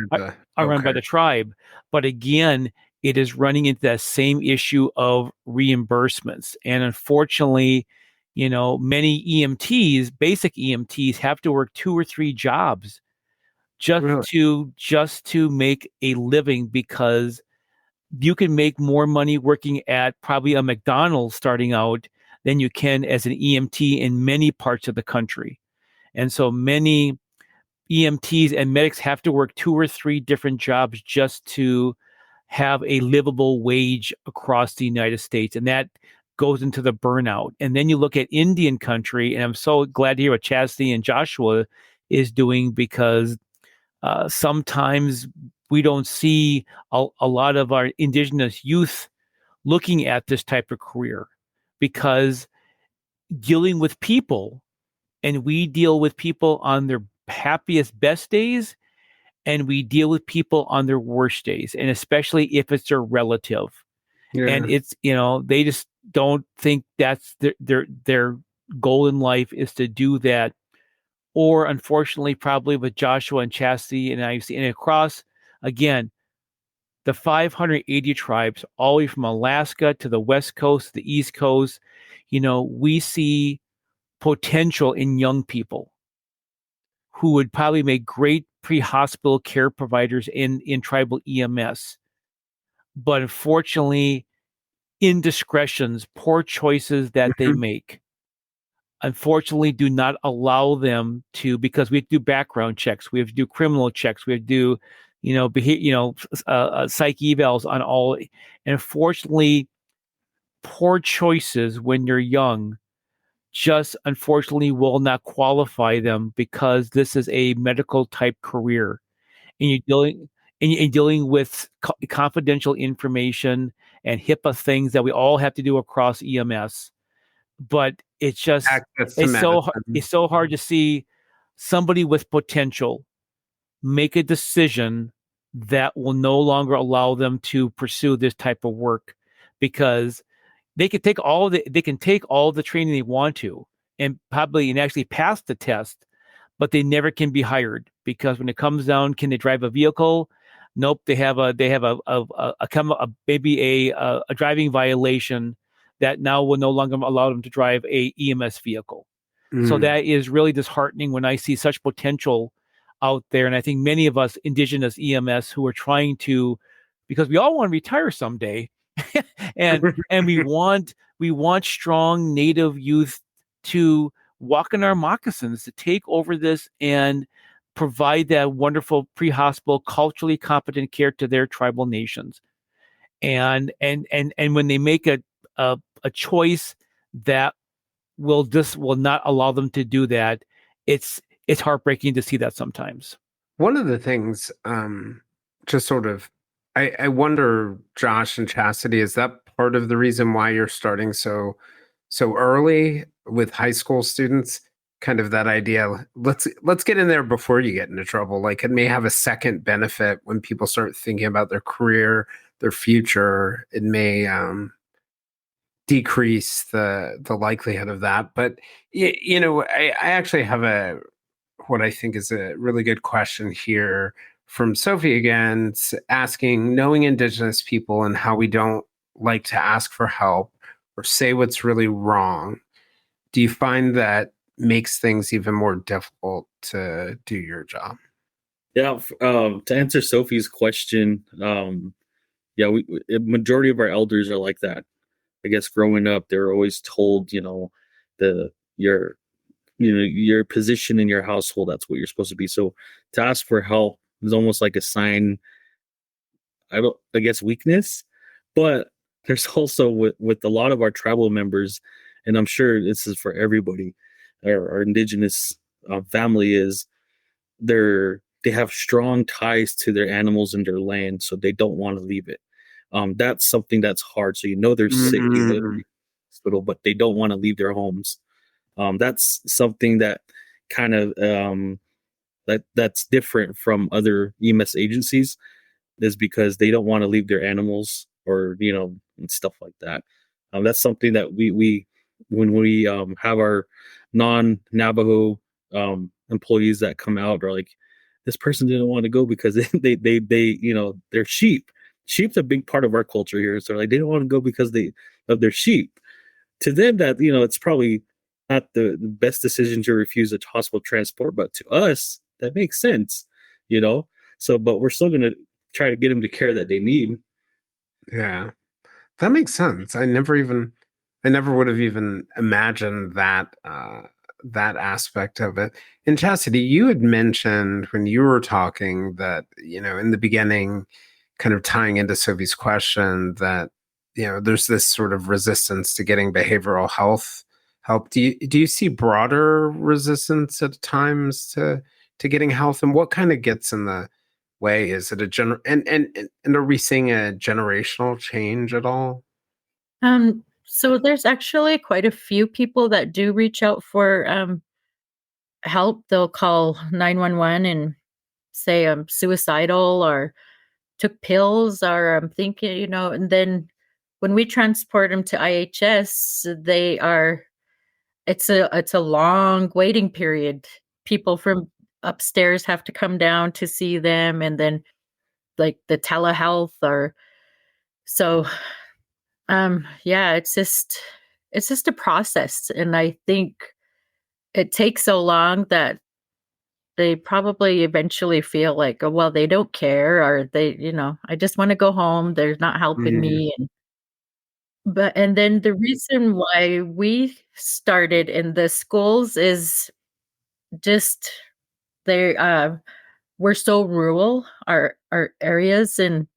the tribe. But again, it is running into that same issue of reimbursements. And unfortunately, many EMTs, basic EMTs, have to work 2 or 3 jobs just to make a living, because you can make more money working at probably a McDonald's starting out than you can as an EMT in many parts of the country. And so many EMTs and medics have to work 2 or 3 different jobs just to have a livable wage across the United States. And that goes into the burnout. And then you look at Indian country, and I'm so glad to hear what Chasity and Joshua is doing, because sometimes we don't see a lot of our indigenous youth looking at this type of career, because dealing with people, and we deal with people on their happiest, best days, and we deal with people on their worst days, and especially if it's their relative. Yeah. And it's, they just don't think that's their goal in life is to do that. Or unfortunately, probably with Joshua and Chasity and I've seen it across, again, the 580 tribes, all the way from Alaska to the West Coast, the East Coast, we see potential in young people who would probably make great pre-hospital care providers in tribal EMS. But unfortunately, indiscretions, poor choices that they make, unfortunately do not allow them to, because we have to do background checks, we have to do criminal checks, we have to do, psych evals on all. And unfortunately, poor choices when you're young just unfortunately will not qualify them, because this is a medical type career, and you're dealing with confidential information and HIPAA things that we all have to do across EMS. But it's just it's so hard to see somebody with potential make a decision that will no longer allow them to pursue this type of work, because they can take all the training they want to, and actually pass the test, but they never can be hired, because when it comes down, can they drive a vehicle? Nope. They have a driving violation that now will no longer allow them to drive a EMS vehicle. So that is really disheartening when I see such potential out there. And I think many of us indigenous EMS who are trying to, because we all want to retire someday, and we want strong Native youth to walk in our moccasins, to take over this and provide that wonderful pre-hospital, culturally competent care to their tribal nations. And when they make a choice that will not allow them to do that, it's heartbreaking to see that sometimes. One of the things, just sort of I wonder, Josh and Chastity, is that part of the reason why you're starting so early with high school students? Kind of that idea, let's get in there before you get into trouble. Like it may have a second benefit when people start thinking about their career, their future. It may decrease the likelihood of that. But I actually have what I think is a really good question here from Sophie again, asking, knowing Indigenous people and how we don't like to ask for help or say what's really wrong, do you find that makes things even more difficult to do your job? Yeah, to answer Sophie's question, yeah, a majority of our elders are like that. I guess growing up, they were always told, the your your position in your household, that's what you're supposed to be. So to ask for help is almost like a sign, I guess, weakness. But there's also with a lot of our tribal members, and I'm sure this is for everybody, our indigenous family is they have strong ties to their animals and their land, so they don't want to leave it. That's something that's hard. So they're sick, they're in the hospital, but they don't want to leave their homes. That's something that kind of that's different from other EMS agencies, is because they don't want to leave their animals or and stuff like that. That's something that we when we have our non-Navajo employees that come out are like, this person didn't want to go because they're sheep. Sheep's a big part of our culture here. So like they don't want to go because of their sheep. To them, that it's probably not the best decision to refuse a hospital transport, but to us that makes sense. So but we're still going to try to get them the care that they need. Yeah, that makes sense. I never would have even imagined that aspect of it. And Chastity, you had mentioned when you were talking that, in the beginning, kind of tying into Sophie's question, that, there's this sort of resistance to getting behavioral health help. Do you see broader resistance at times to getting health, and what kind of gets in the way? Is it a general, and are we seeing a generational change at all? So there's actually quite a few people that do reach out for help. They'll call 911 and say I'm suicidal or took pills or I'm thinking, and then when we transport them to IHS, it's a long waiting period. People from upstairs have to come down to see them, and then like the telehealth or so. Yeah, it's just a process, and I think it takes so long that they probably eventually feel like, oh, well, they don't care, or I just want to go home. They're not helping Mhm. me, and then the reason why we started in the schools is just they we're so rural, our areas, and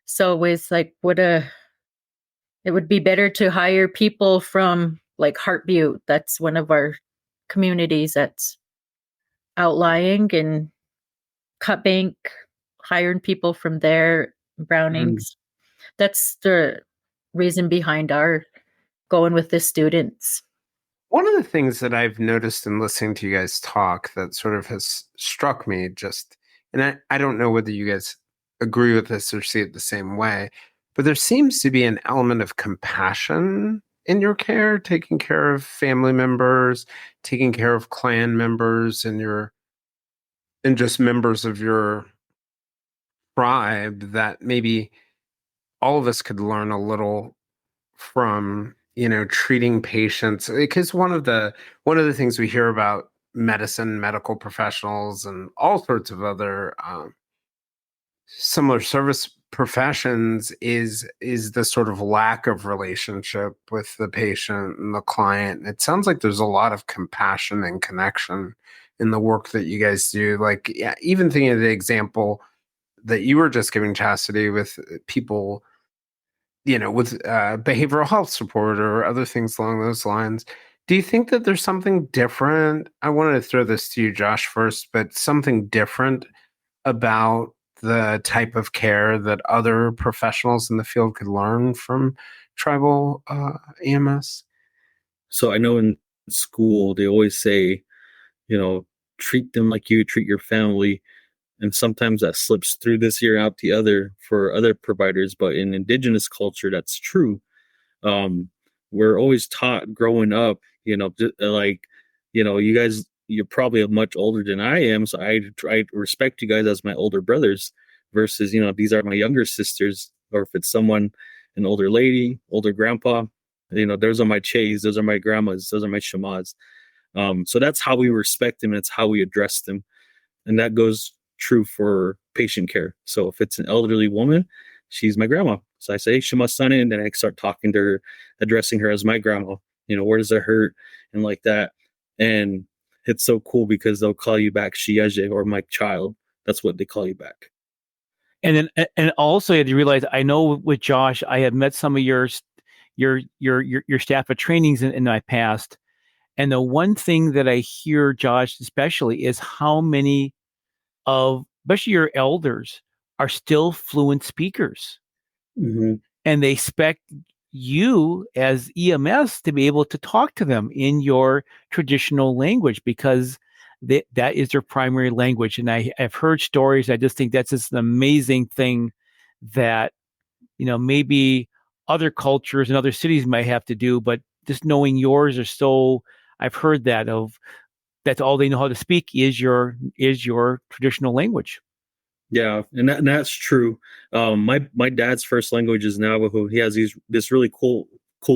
so it's like it would be better to hire people from like Heart Butte. That's one of our communities that's outlying, and Cut Bank, hiring people from there, Brownings. That's the reason behind our going with the students. One of the things that I've noticed in listening to you guys talk that sort of has struck me, and I don't know whether you guys agree with this or see it the same way, but there seems to be an element of compassion in your care, taking care of family members, taking care of clan members, and just members of your tribe, that maybe all of us could learn a little from, treating patients. Because one of the things we hear about medical professionals and all sorts of other similar service professions is the sort of lack of relationship with the patient and the client. It sounds like there's a lot of compassion and connection in the work that you guys do. Like, yeah, even thinking of the example that you were just giving, Chastity, with people, with behavioral health support or other things along those lines. Do you think that there's something different? I wanted to throw this to you, Josh, first, but something different about the type of care that other professionals in the field could learn from tribal EMS? So I know in school they always say, treat them like you treat your family. And sometimes that slips through this year out the other for other providers. But in indigenous culture, that's true. We're always taught growing up, you guys, you're probably much older than I am. So I respect you guys as my older brothers versus, these are my younger sisters. Or if it's someone, an older lady, older grandpa, those are my chays, those are my grandmas, those are my shamas. So that's how we respect them. And it's how we address them. And that goes true for patient care. So if it's an elderly woman, she's my grandma. So I say, hey, Shema Sana, and then I start talking to her, addressing her as my grandma. Where does it hurt? And like that. And it's so cool because they'll call you back Shiaje or my child. That's what they call you back. And then, and also you have to realize, I know with Josh, I have met some of your staff at trainings in my past. And the one thing that I hear, Josh, especially, is how many of, especially your elders, are still fluent speakers. Mm-hmm. And they expect you as EMS to be able to talk to them in your traditional language because that is their primary language. And I've heard stories. I just think that's just an amazing thing that, maybe other cultures and other cities might have to do, but just knowing yours are so, I've heard that's all they know how to speak is your traditional language. Yeah, and that's true. My dad's first language is Navajo. He has this really cool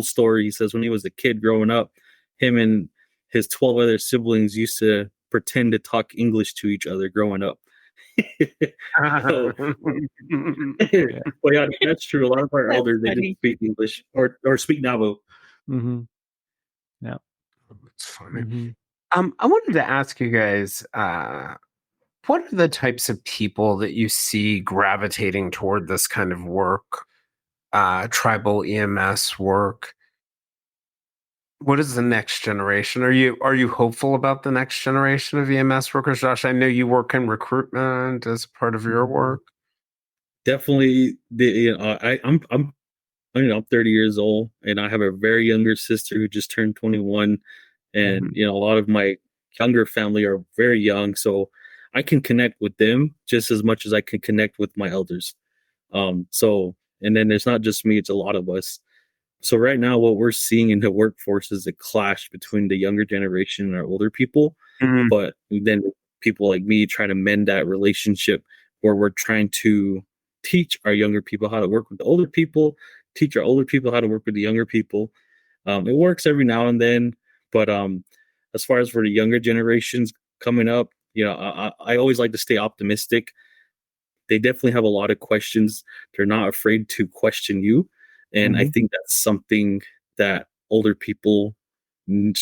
story. He says when he was a kid growing up, him and his 12 other siblings used to pretend to talk English to each other growing up. So, well, yeah, that's true. A lot of our elders, they didn't speak English or speak Navajo. Mm-hmm. Yeah, it's funny. Mm-hmm. I wanted to ask you guys, what are the types of people that you see gravitating toward this kind of work, tribal EMS work? What is the next generation? Are you hopeful about the next generation of EMS workers, Josh? I know you work in recruitment as part of your work. Definitely, I'm 30 years old, and I have a very younger sister who just turned 21, and a lot of my younger family are very young, so I can connect with them just as much as I can connect with my elders. So, and then it's not just me; it's a lot of us. So right now, what we're seeing in the workforce is a clash between the younger generation and our older people. Mm-hmm. But then people like me try to mend that relationship where we're trying to teach our younger people how to work with the older people, teach our older people how to work with the younger people. It works every now and then, but as far as for the younger generations coming up, I always like to stay optimistic. They definitely have a lot of questions. They're not afraid to question you. And I think that's something that older people need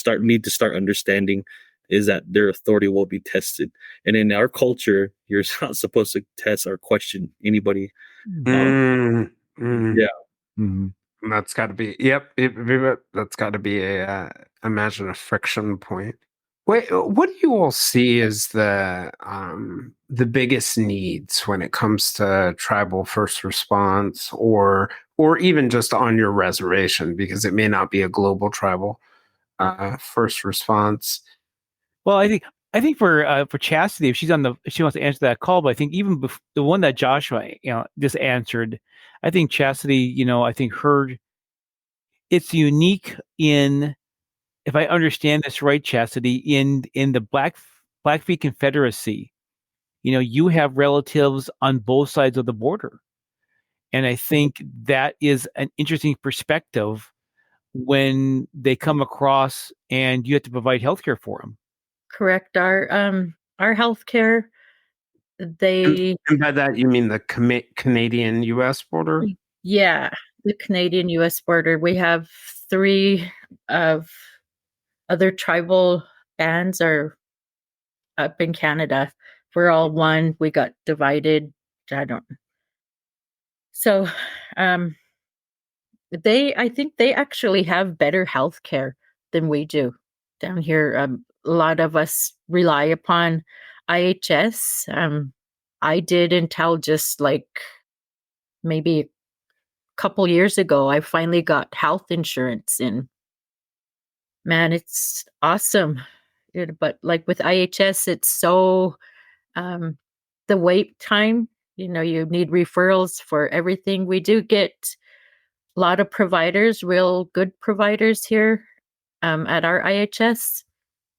to start understanding is that their authority will be tested. And in our culture, you're not supposed to test or question anybody. Yeah. Mm-hmm. That's got to be, that's got to be imagine a friction point. Wait, what do you all see as the biggest needs when it comes to tribal first response or even just on your reservation, because it may not be a global tribal first response? Well, I think for Chasity, if she wants to answer that call, but I think even the one that Joshua just answered, I think Chasity, I think it's unique in, if I understand this right, Chasity, in the Blackfeet Confederacy, you have relatives on both sides of the border. And I think that is an interesting perspective when they come across and you have to provide healthcare for them. Correct. Our healthcare, and by that you mean the Canadian-U.S. border? Yeah, the Canadian-U.S. border. We have 3 of other tribal bands are up in Canada. We're all one. We got divided. So, I think they actually have better healthcare than we do down here. A lot of us rely upon IHS. I did until just like maybe a couple years ago. I finally got health insurance, and man, it's awesome. But like with IHS, it's so um, the wait time. You need referrals for everything. We do get a lot of providers, real good providers here at our IHS,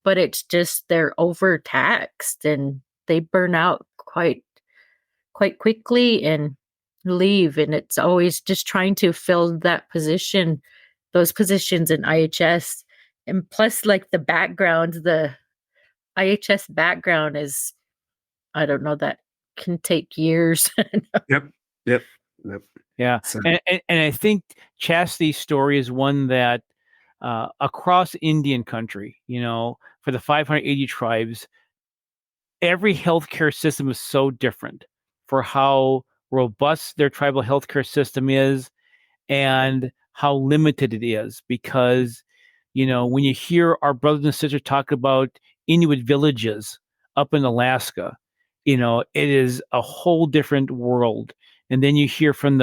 but it's just they're overtaxed and they burn out quite quickly and leave. And it's always just trying to fill those positions in IHS. And plus, like the IHS background is, I don't know, that can take years. Yep. Yep. Yep. Yeah. So, And I think Chastity's story is one that across Indian country, for the 580 tribes, every healthcare system is so different for how robust their tribal healthcare system is and how limited it is. Because, when you hear our brothers and sisters talk about Inuit villages up in Alaska, it is a whole different world. And then you hear from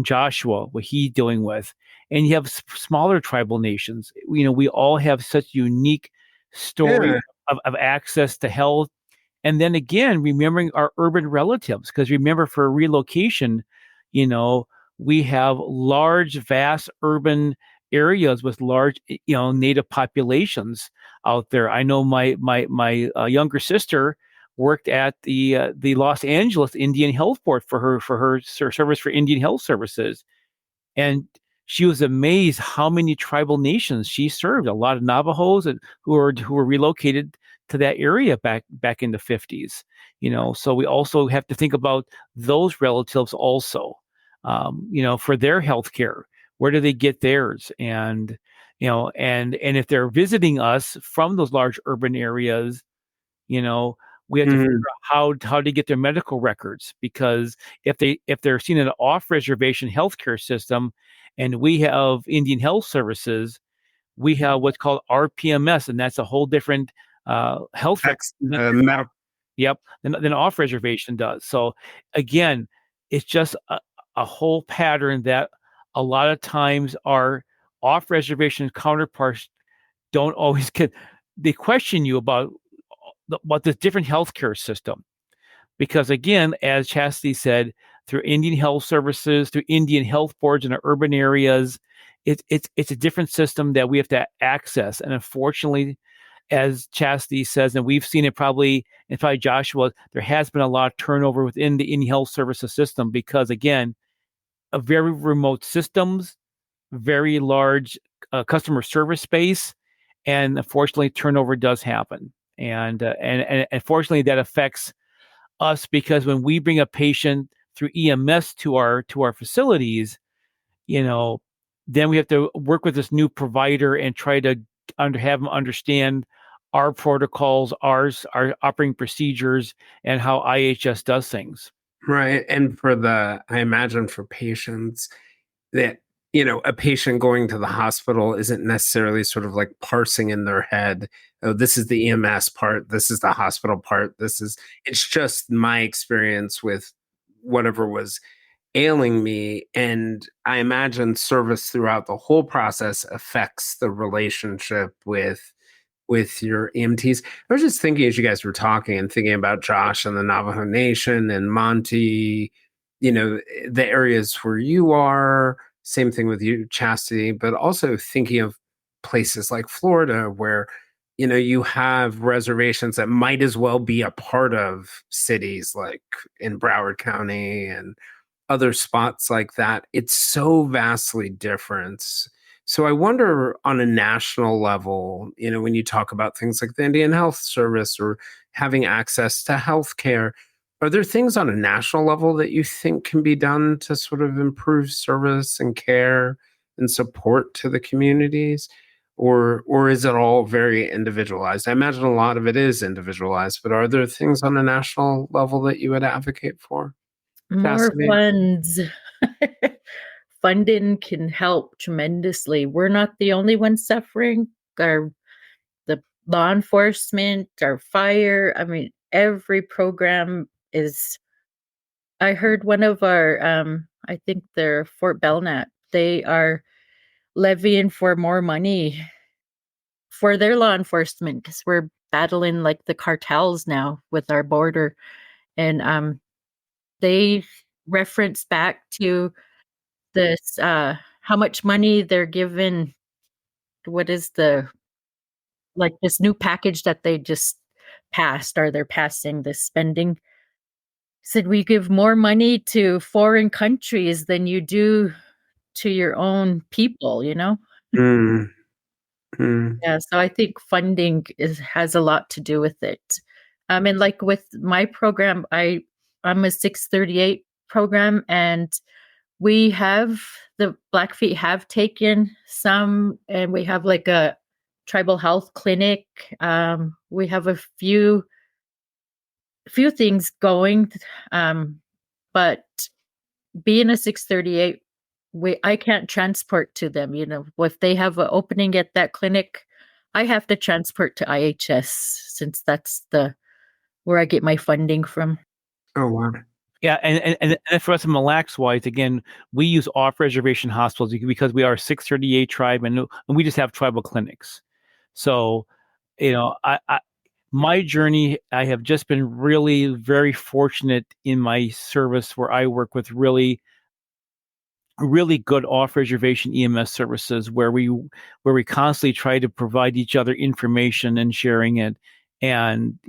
Joshua, what he's dealing with. And you have smaller tribal nations. We all have such unique stories of access to health. And then again, remembering our urban relatives, because remember, for relocation, we have large, vast urban areas with large, native populations out there. I know my younger sister worked at the Los Angeles Indian Health Board for her service for Indian Health Services, and she was amazed how many tribal nations she served. A lot of Navajos who were relocated to that area back in the 50s. So we also have to think about those relatives also. For their health care, where do they get theirs? And and if they're visiting us from those large urban areas, we have to figure out how to get their medical records, because if they're seen in an off-reservation healthcare system, and we have Indian Health Services, we have what's called RPMS, and that's a whole different health record. Yep, than off-reservation does. So again, it's just a whole pattern that a lot of times our off-reservation counterparts don't always they question you about this different healthcare system. Because again, as Chasity said, through Indian Health Services, through Indian Health Boards in our urban areas, it's a different system that we have to access. And unfortunately, as Chasity says, and we've seen it probably Joshua, there has been a lot of turnover within the Indian Health Services system, because again, a very remote systems, very large customer service space, and unfortunately, turnover does happen. And unfortunately, that affects us, because when we bring a patient through EMS to our facilities, then we have to work with this new provider and try to have them understand our protocols, our operating procedures, and how IHS does things. right. And I imagine for patients that, a patient going to the hospital isn't necessarily sort of like parsing in their head, oh, this is the EMS part, this is the hospital part, it's just my experience with whatever was ailing me. And I imagine service throughout the whole process affects the relationship with your EMTs. I was just thinking, as you guys were talking, and thinking about Josh and the Navajo Nation and Monty, the areas where you are, same thing with you, Chastity, but also thinking of places like Florida where, you have reservations that might as well be a part of cities like in Broward County and other spots like that. It's so vastly different. So I wonder, on a national level, when you talk about things like the Indian Health Service or having access to healthcare, are there things on a national level that you think can be done to sort of improve service and care and support to the communities? Or is it all very individualized? I imagine a lot of it is individualized, but are there things on a national level that you would advocate for? More Chastity? funds. Funding can help tremendously. We're not the only ones suffering. The law enforcement, our fire, I mean, every program is I heard one of our, I think they're Fort Belknap, they are levying for more money for their law enforcement because we're battling like the cartels now with our border. And they reference back to this, how much money they're given. What is the, like this new package that they just passed, or they're passing this spending? Said we give more money to foreign countries than you do to your own people, you know? Mm, mm. Yeah, so I think funding has a lot to do with it. And like with my program, I'm a 638 program, and we have the Blackfeet have taken some, and we have like a tribal health clinic. We have a few things going, but being a 638, I can't transport to them. You know, if they have an opening at that clinic, I have to transport to IHS since that's the where I get my funding from. Oh, wow. Yeah, and for us in Mille Lacs wise, again, we use off-reservation hospitals because we are a 638 tribe, and we just have tribal clinics. So, my journey, I have just been really very fortunate in my service where I work with really good off-reservation EMS services where we constantly try to provide each other information and sharing it, and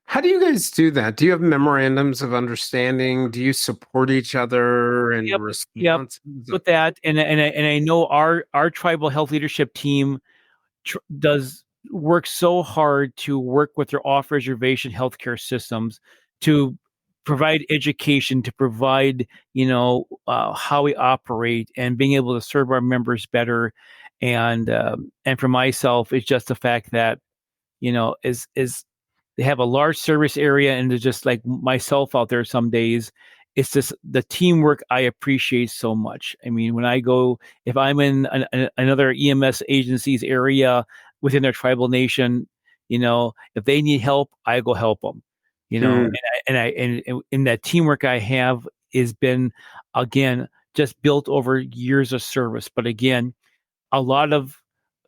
How do you guys do that? Do you have memorandums of understanding? Do you support each other and Yep. responses? With that, and I know our tribal health leadership team does work so hard to work with their off-reservation healthcare systems to provide education, to provide how we operate and being able to serve our members better. And for myself, it's just the fact that is they have a large service area, and they're just like myself out there some days. It's just the teamwork I appreciate so much. I mean, when I go, if I'm in another EMS agency's area within their tribal nation, if they need help, I go help them. Mm. And that teamwork I have has been, again, just built over years of service. But again, a lot of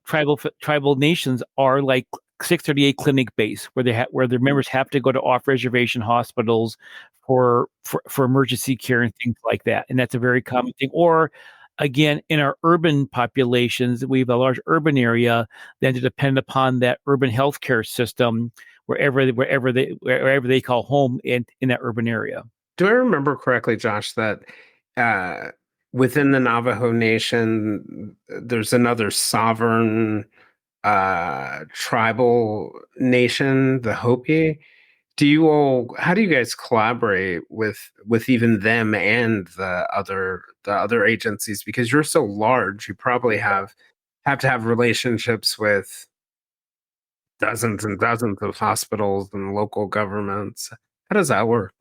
tribal nations are like 638 clinic base where their members have to go to off reservation hospitals for emergency care and things like that, and that's a very common thing. Or again, in our urban populations, we have a large urban area, then to depend upon that urban healthcare system wherever they call home in that urban area. Do I remember correctly, Josh, that within the Navajo Nation, there's another sovereign tribal nation, the Hopi? How do you guys collaborate with even them and the other agencies? Because you're so large, you probably have to have relationships with dozens and dozens of hospitals and local governments. How does that work?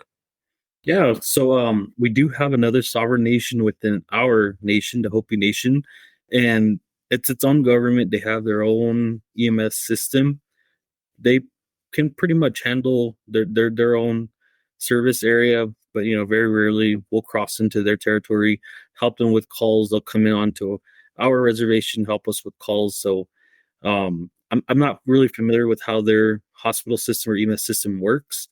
Yeah, so we do have another sovereign nation within our nation, the Hopi Nation, and it's its own government. They have their own EMS system. They can pretty much handle their own service area, but very rarely we'll cross into their territory, help them with calls. They'll come in onto our reservation, help us with calls. So I'm not really familiar with how their hospital system or EMS system works.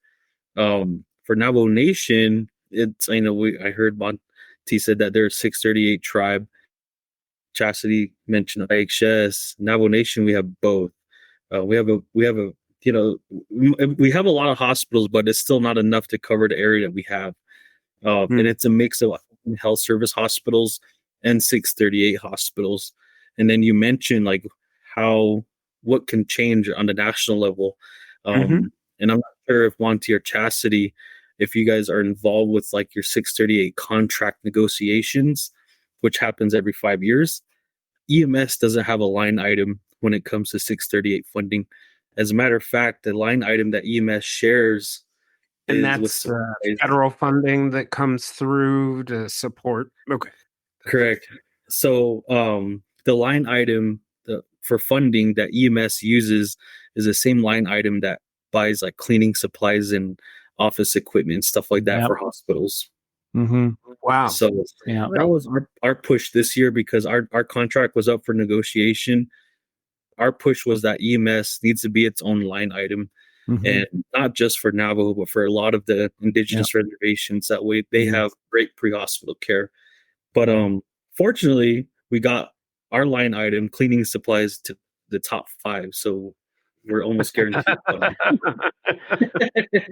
For Navajo Nation, it's I heard Monty said that they're a 638 tribe. Chasity mentioned IHS. Navajo Nation, we have both. We have a we have a lot of hospitals, but it's still not enough to cover the area that we have. And it's a mix of health service hospitals and 638 hospitals. And then you mentioned like what can change on the national level. And I'm not sure if Monty or Chasity, if you guys are involved with like your 638 contract negotiations, which happens every 5 years. EMS doesn't have a line item when it comes to 638 funding. As a matter of fact, the line item that EMS shares and that's federal funding that comes through to support. Okay. Correct. So the line item for funding that EMS uses is the same line item that buys like cleaning supplies and office equipment, stuff like that Yep. for hospitals. Mm-hmm. Wow. So Yeah. that was our push this year, because our contract was up for negotiation. Our push was that EMS needs to be its own line item, Mm-hmm. and not just for Navajo, but for a lot of the indigenous reservations. That way they have great pre-hospital care. But fortunately, we got our line item, cleaning supplies, to the top 5. So we're almost guaranteed.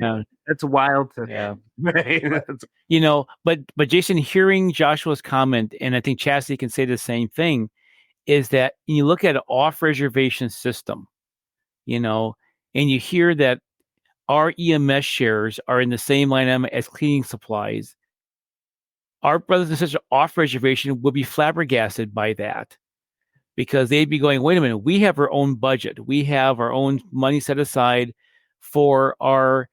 Yeah. That's wild to Yeah. But Jayson, hearing Joshua's comment, and I think Chasity can say the same thing, is that you look at an off-reservation system, and you hear that our EMS shares are in the same line item as cleaning supplies. Our brothers and sisters off-reservation will be flabbergasted by that, because they'd be going, wait a minute, we have our own budget. We have our own money set aside for our,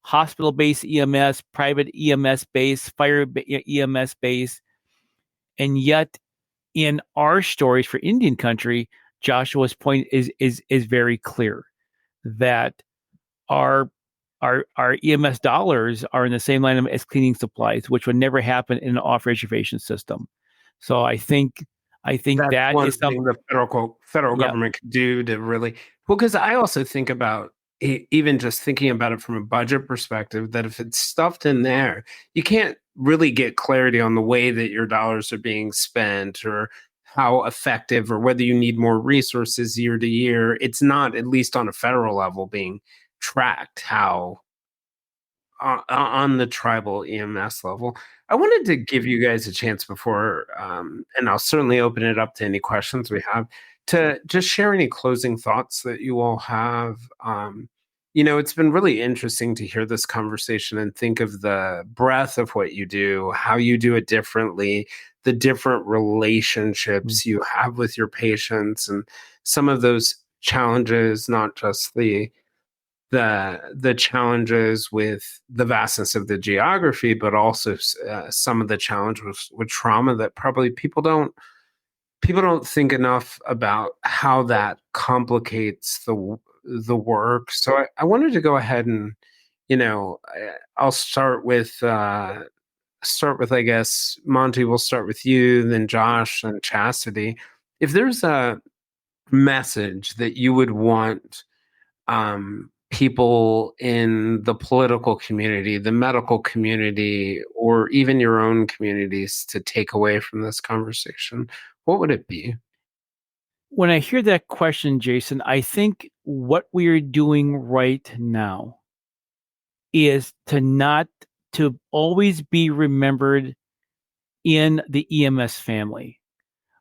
hospital-based EMS, private EMS base, fire EMS base. And yet in our stories for Indian country, Joshua's point is very clear that our EMS dollars are in the same line as cleaning supplies, which would never happen in an off-reservation system. So I think That's that one is something thing the federal government could do to really, because I also think about even just thinking about it from a budget perspective, that if it's stuffed in there, you can't really get clarity on the way that your dollars are being spent, or how effective, or whether you need more resources year to year. It's not, at least on a federal level, being tracked how on the tribal EMS level. I wanted to give you guys a chance before, and I'll certainly open it up to any questions we have, to just share any closing thoughts that you all have. It's been really interesting to hear this conversation and think of the breadth of what you do, how you do it differently, the different relationships you have with your patients, and some of those challenges, not just the challenges with the vastness of the geography, but also some of the challenges with trauma that probably people don't think enough about, how that complicates the work. So I wanted to go ahead and, I'll start with I guess, Monty, we'll start with you, then Josh and Chasity. If there's a message that you would want people in the political community, the medical community, or even your own communities to take away from this conversation, what would it be? When I hear that question, Jayson, I think what we are doing right now is to always be remembered in the EMS family.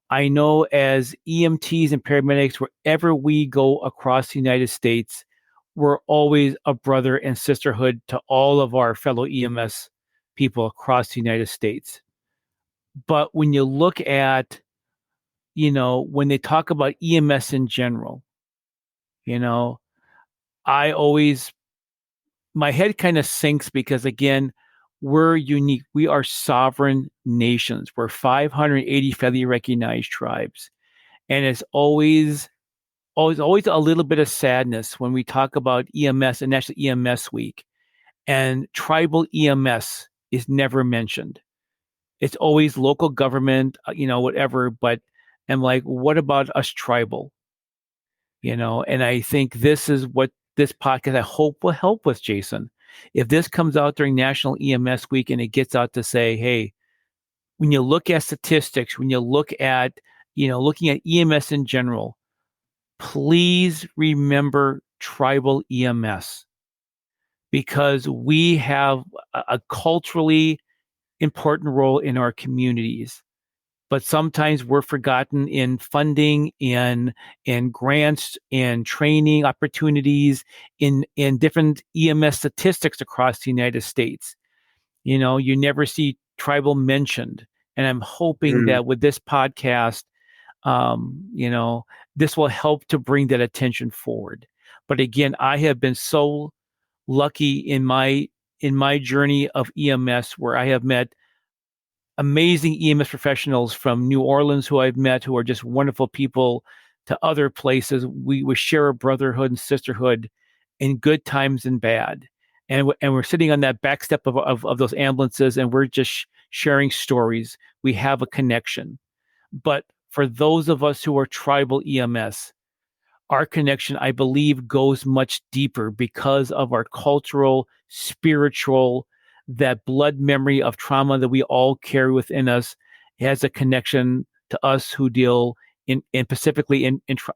I know as EMTs and paramedics, wherever we go across the United States, we're always a brother and sisterhood to all of our fellow EMS people across the United States. But when you look at, when they talk about EMS in general, my head kind of sinks, because again, we're unique. We are sovereign nations. We're 580 federally recognized tribes. And it's always a little bit of sadness when we talk about EMS and National EMS Week, and tribal EMS is never mentioned. It's always local government, whatever. But I'm like, what about us tribal? And I think this is what this podcast, I hope, will help with, Jayson. If this comes out during National EMS Week and it gets out to say, hey, when you look at statistics, when you look at, looking at EMS in general, please remember tribal EMS, because we have a culturally important role in our communities. But sometimes we're forgotten in funding, in grants, in training opportunities, in different EMS statistics across the United States. You never see tribal mentioned. And I'm hoping that with this podcast, this will help to bring that attention forward. But again, I have been so lucky in my journey of EMS, where I have met amazing EMS professionals from New Orleans who I've met, who are just wonderful people, to other places. We share a brotherhood and sisterhood in good times and bad. and we're sitting on that back step of those ambulances, and we're just sharing stories. We have a connection. But for those of us who are tribal EMS, our connection, I believe, goes much deeper because of our cultural, spiritual, that blood memory of trauma that we all carry within us has a connection to us who deal in specifically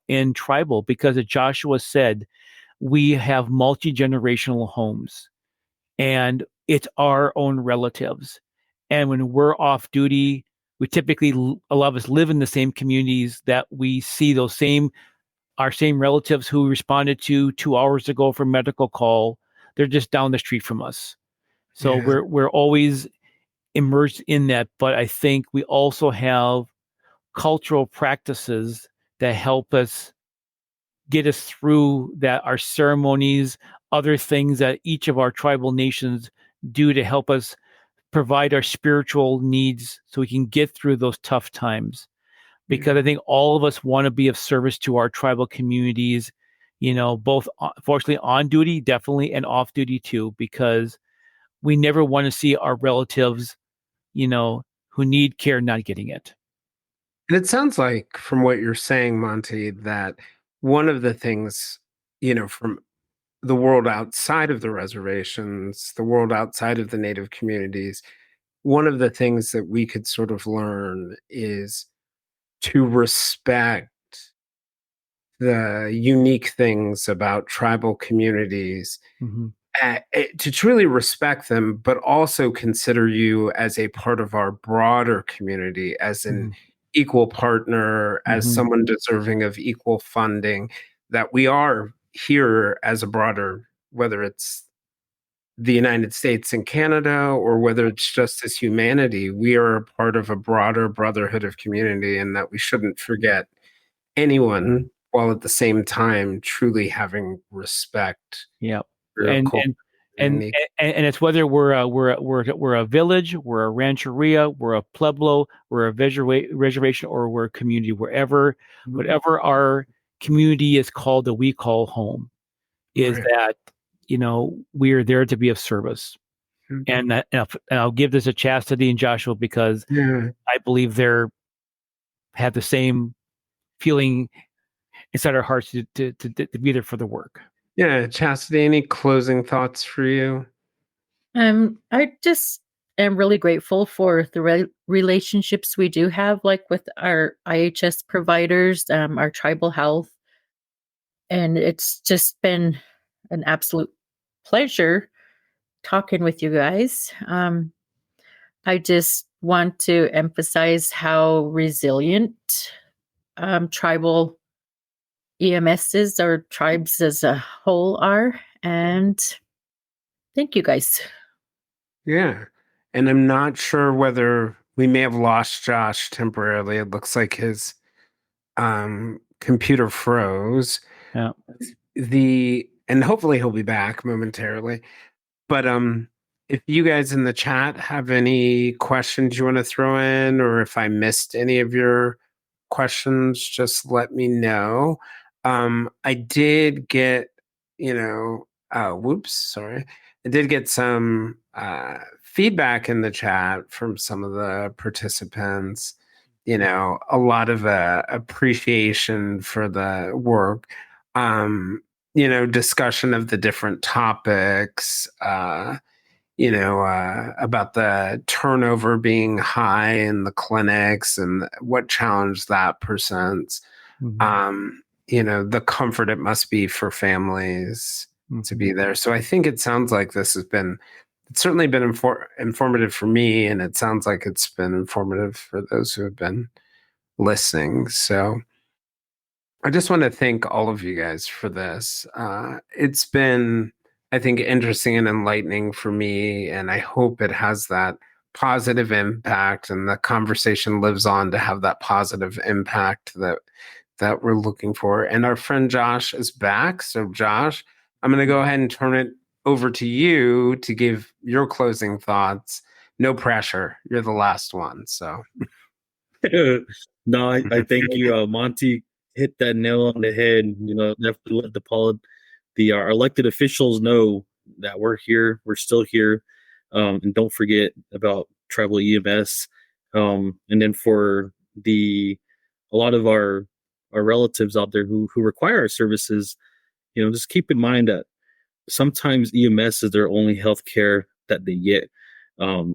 in tribal, because as Joshua said, we have multi-generational homes and it's our own relatives. And when we're off duty, we typically, a lot of us live in the same communities that we see our same relatives who responded to 2 hours ago for medical call. They're just down the street from us. So Yeah. we're always immersed in that. But I think we also have cultural practices that help us get us through that, our ceremonies, other things that each of our tribal nations do to help us provide our spiritual needs so we can get through those tough times. Because I think all of us want to be of service to our tribal communities, both fortunately on duty, definitely, and off duty too, because we never want to see our relatives, who need care not getting it. And it sounds like, from what you're saying, Monty, that one of the things, from the world outside of the reservations, the world outside of the Native communities, one of the things that we could sort of learn is to respect the unique things about tribal communities, Mm-hmm. To truly respect them, but also consider you as a part of our broader community, as an equal partner, as someone deserving of equal funding, that we are here as a broader, whether it's the United States and Canada, or whether it's just as humanity, we are a part of a broader brotherhood of community, and that we shouldn't forget anyone, while at the same time truly having respect. Yeah. for And culture and unique. and it's whether we're a village, we're a rancheria, we're a pueblo, we're a reservation, or we're a community, whatever our community is called, that we call home, is Right. that we are there to be of service. Mhm. And I'll give this to Chastity and Joshua, because Yeah. I believe they're have the same feeling inside our hearts to be there for the work. Yeah. Chastity, any closing thoughts for you? I just am really grateful for the relationships we do have, like with our IHS providers, our tribal health, and it's just been an absolute pleasure talking with you guys. I just want to emphasize how resilient tribal EMSs or tribes as a whole are, and thank you guys. Yeah. And I'm not sure whether we may have lost Josh temporarily. It looks like his computer froze. Yeah. And hopefully he'll be back momentarily. But if you guys in the chat have any questions you want to throw in, or if I missed any of your questions, just let me know. I did get, sorry. I did get some feedback in the chat from some of the participants, a lot of appreciation for the work. Discussion of the different topics, about the turnover being high in the clinics and what challenge that presents. The comfort it must be for families to be there. So I think it sounds like it's certainly been informative for me, and it sounds like it's been informative for those who have been listening. So I just want to thank all of you guys for this. It's been, I think, interesting and enlightening for me, and I hope it has that positive impact, and the conversation lives on to have that positive impact that we're looking for. And our friend Josh is back. So Josh, I'm going to go ahead and turn it over to you to give your closing thoughts. No pressure. You're the last one. So No, I thank you. Monty hit that nail on the head. You have to let the our elected officials know that we're here, we're still here, and don't forget about tribal EMS. And then for a lot of our relatives out there who require our services, just keep in mind that sometimes EMS is their only health care that they get.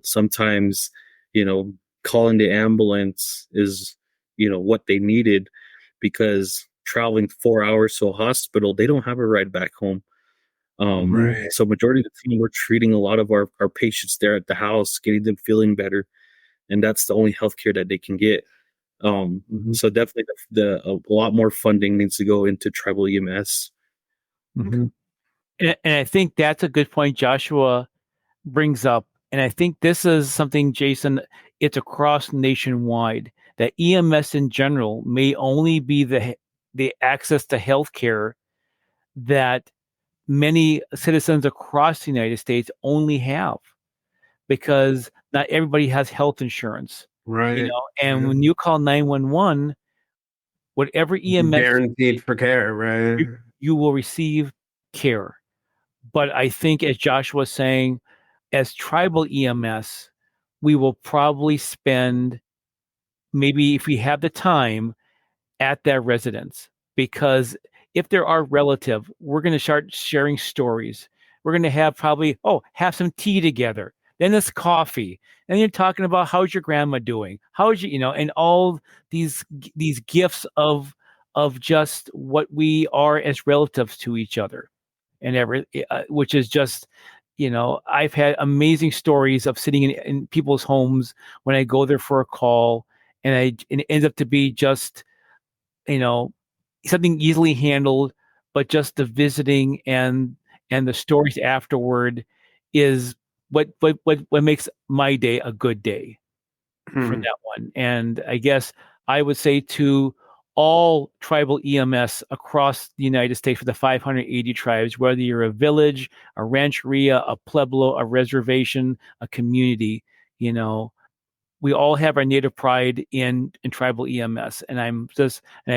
Sometimes, calling the ambulance is, what they needed, because traveling 4 hours to a hospital, they don't have a ride back home. Right. So majority of the time, we're treating a lot of our patients there at the house, getting them feeling better. And that's the only healthcare that they can get. So definitely a lot more funding needs to go into tribal EMS. And I think that's a good point Joshua brings up. And I think this is something, Jayson, it's across nationwide, that EMS in general may only be the access to healthcare that many citizens across the United States only have, because not everybody has health insurance. Right. And when you call 911, whatever EMS guaranteed for care, right? you will receive care. But I think, as Joshua was saying, as tribal EMS, we will probably spend, maybe if we have the time, at that residence. Because if they're our relative, we're going to start sharing stories. We're going to have have some tea together. Then it's coffee. And you're talking about, how's your grandma doing? How's and all these gifts of just what we are as relatives to each other, and which is just, I've had amazing stories of sitting in people's homes when I go there for a call, and it ends up to be just, something easily handled, but just the visiting and the stories afterward is what makes my day a good day for that one. And I guess I would say to all tribal EMS across the United States, for the 580 tribes, whether you're a village, a rancheria, a pueblo, a reservation, a community, we all have our native pride in tribal EMS. And I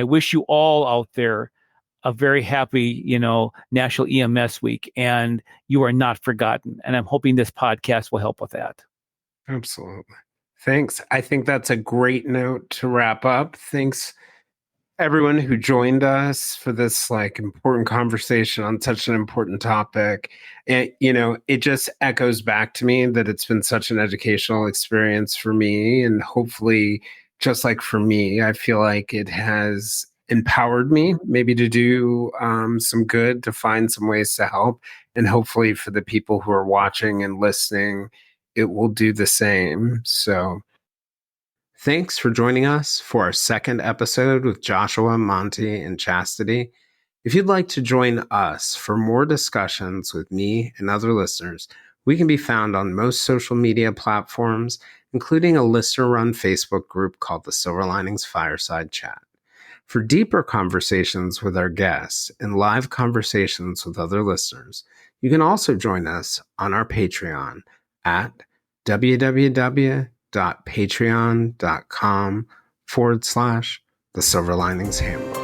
wish you all out there a very happy, National EMS Week, and you are not forgotten. And I'm hoping this podcast will help with that. Absolutely. Thanks. I think that's a great note to wrap up. Thanks, everyone who joined us for this important conversation on such an important topic. And it just echoes back to me that it's been such an educational experience for me, and hopefully, just like for me, I feel like it has empowered me maybe to do some good, to find some ways to help, and hopefully for the people who are watching and listening, it will do the same. So thanks for joining us for our second episode with Joshua, Monty, and Chasity. If you'd like to join us for more discussions with me and other listeners, we can be found on most social media platforms, including a listener-run Facebook group called the Silver Linings Fireside Chat. For deeper conversations with our guests and live conversations with other listeners, you can also join us on our Patreon at www.patreon.com/The Silver Linings Handbook.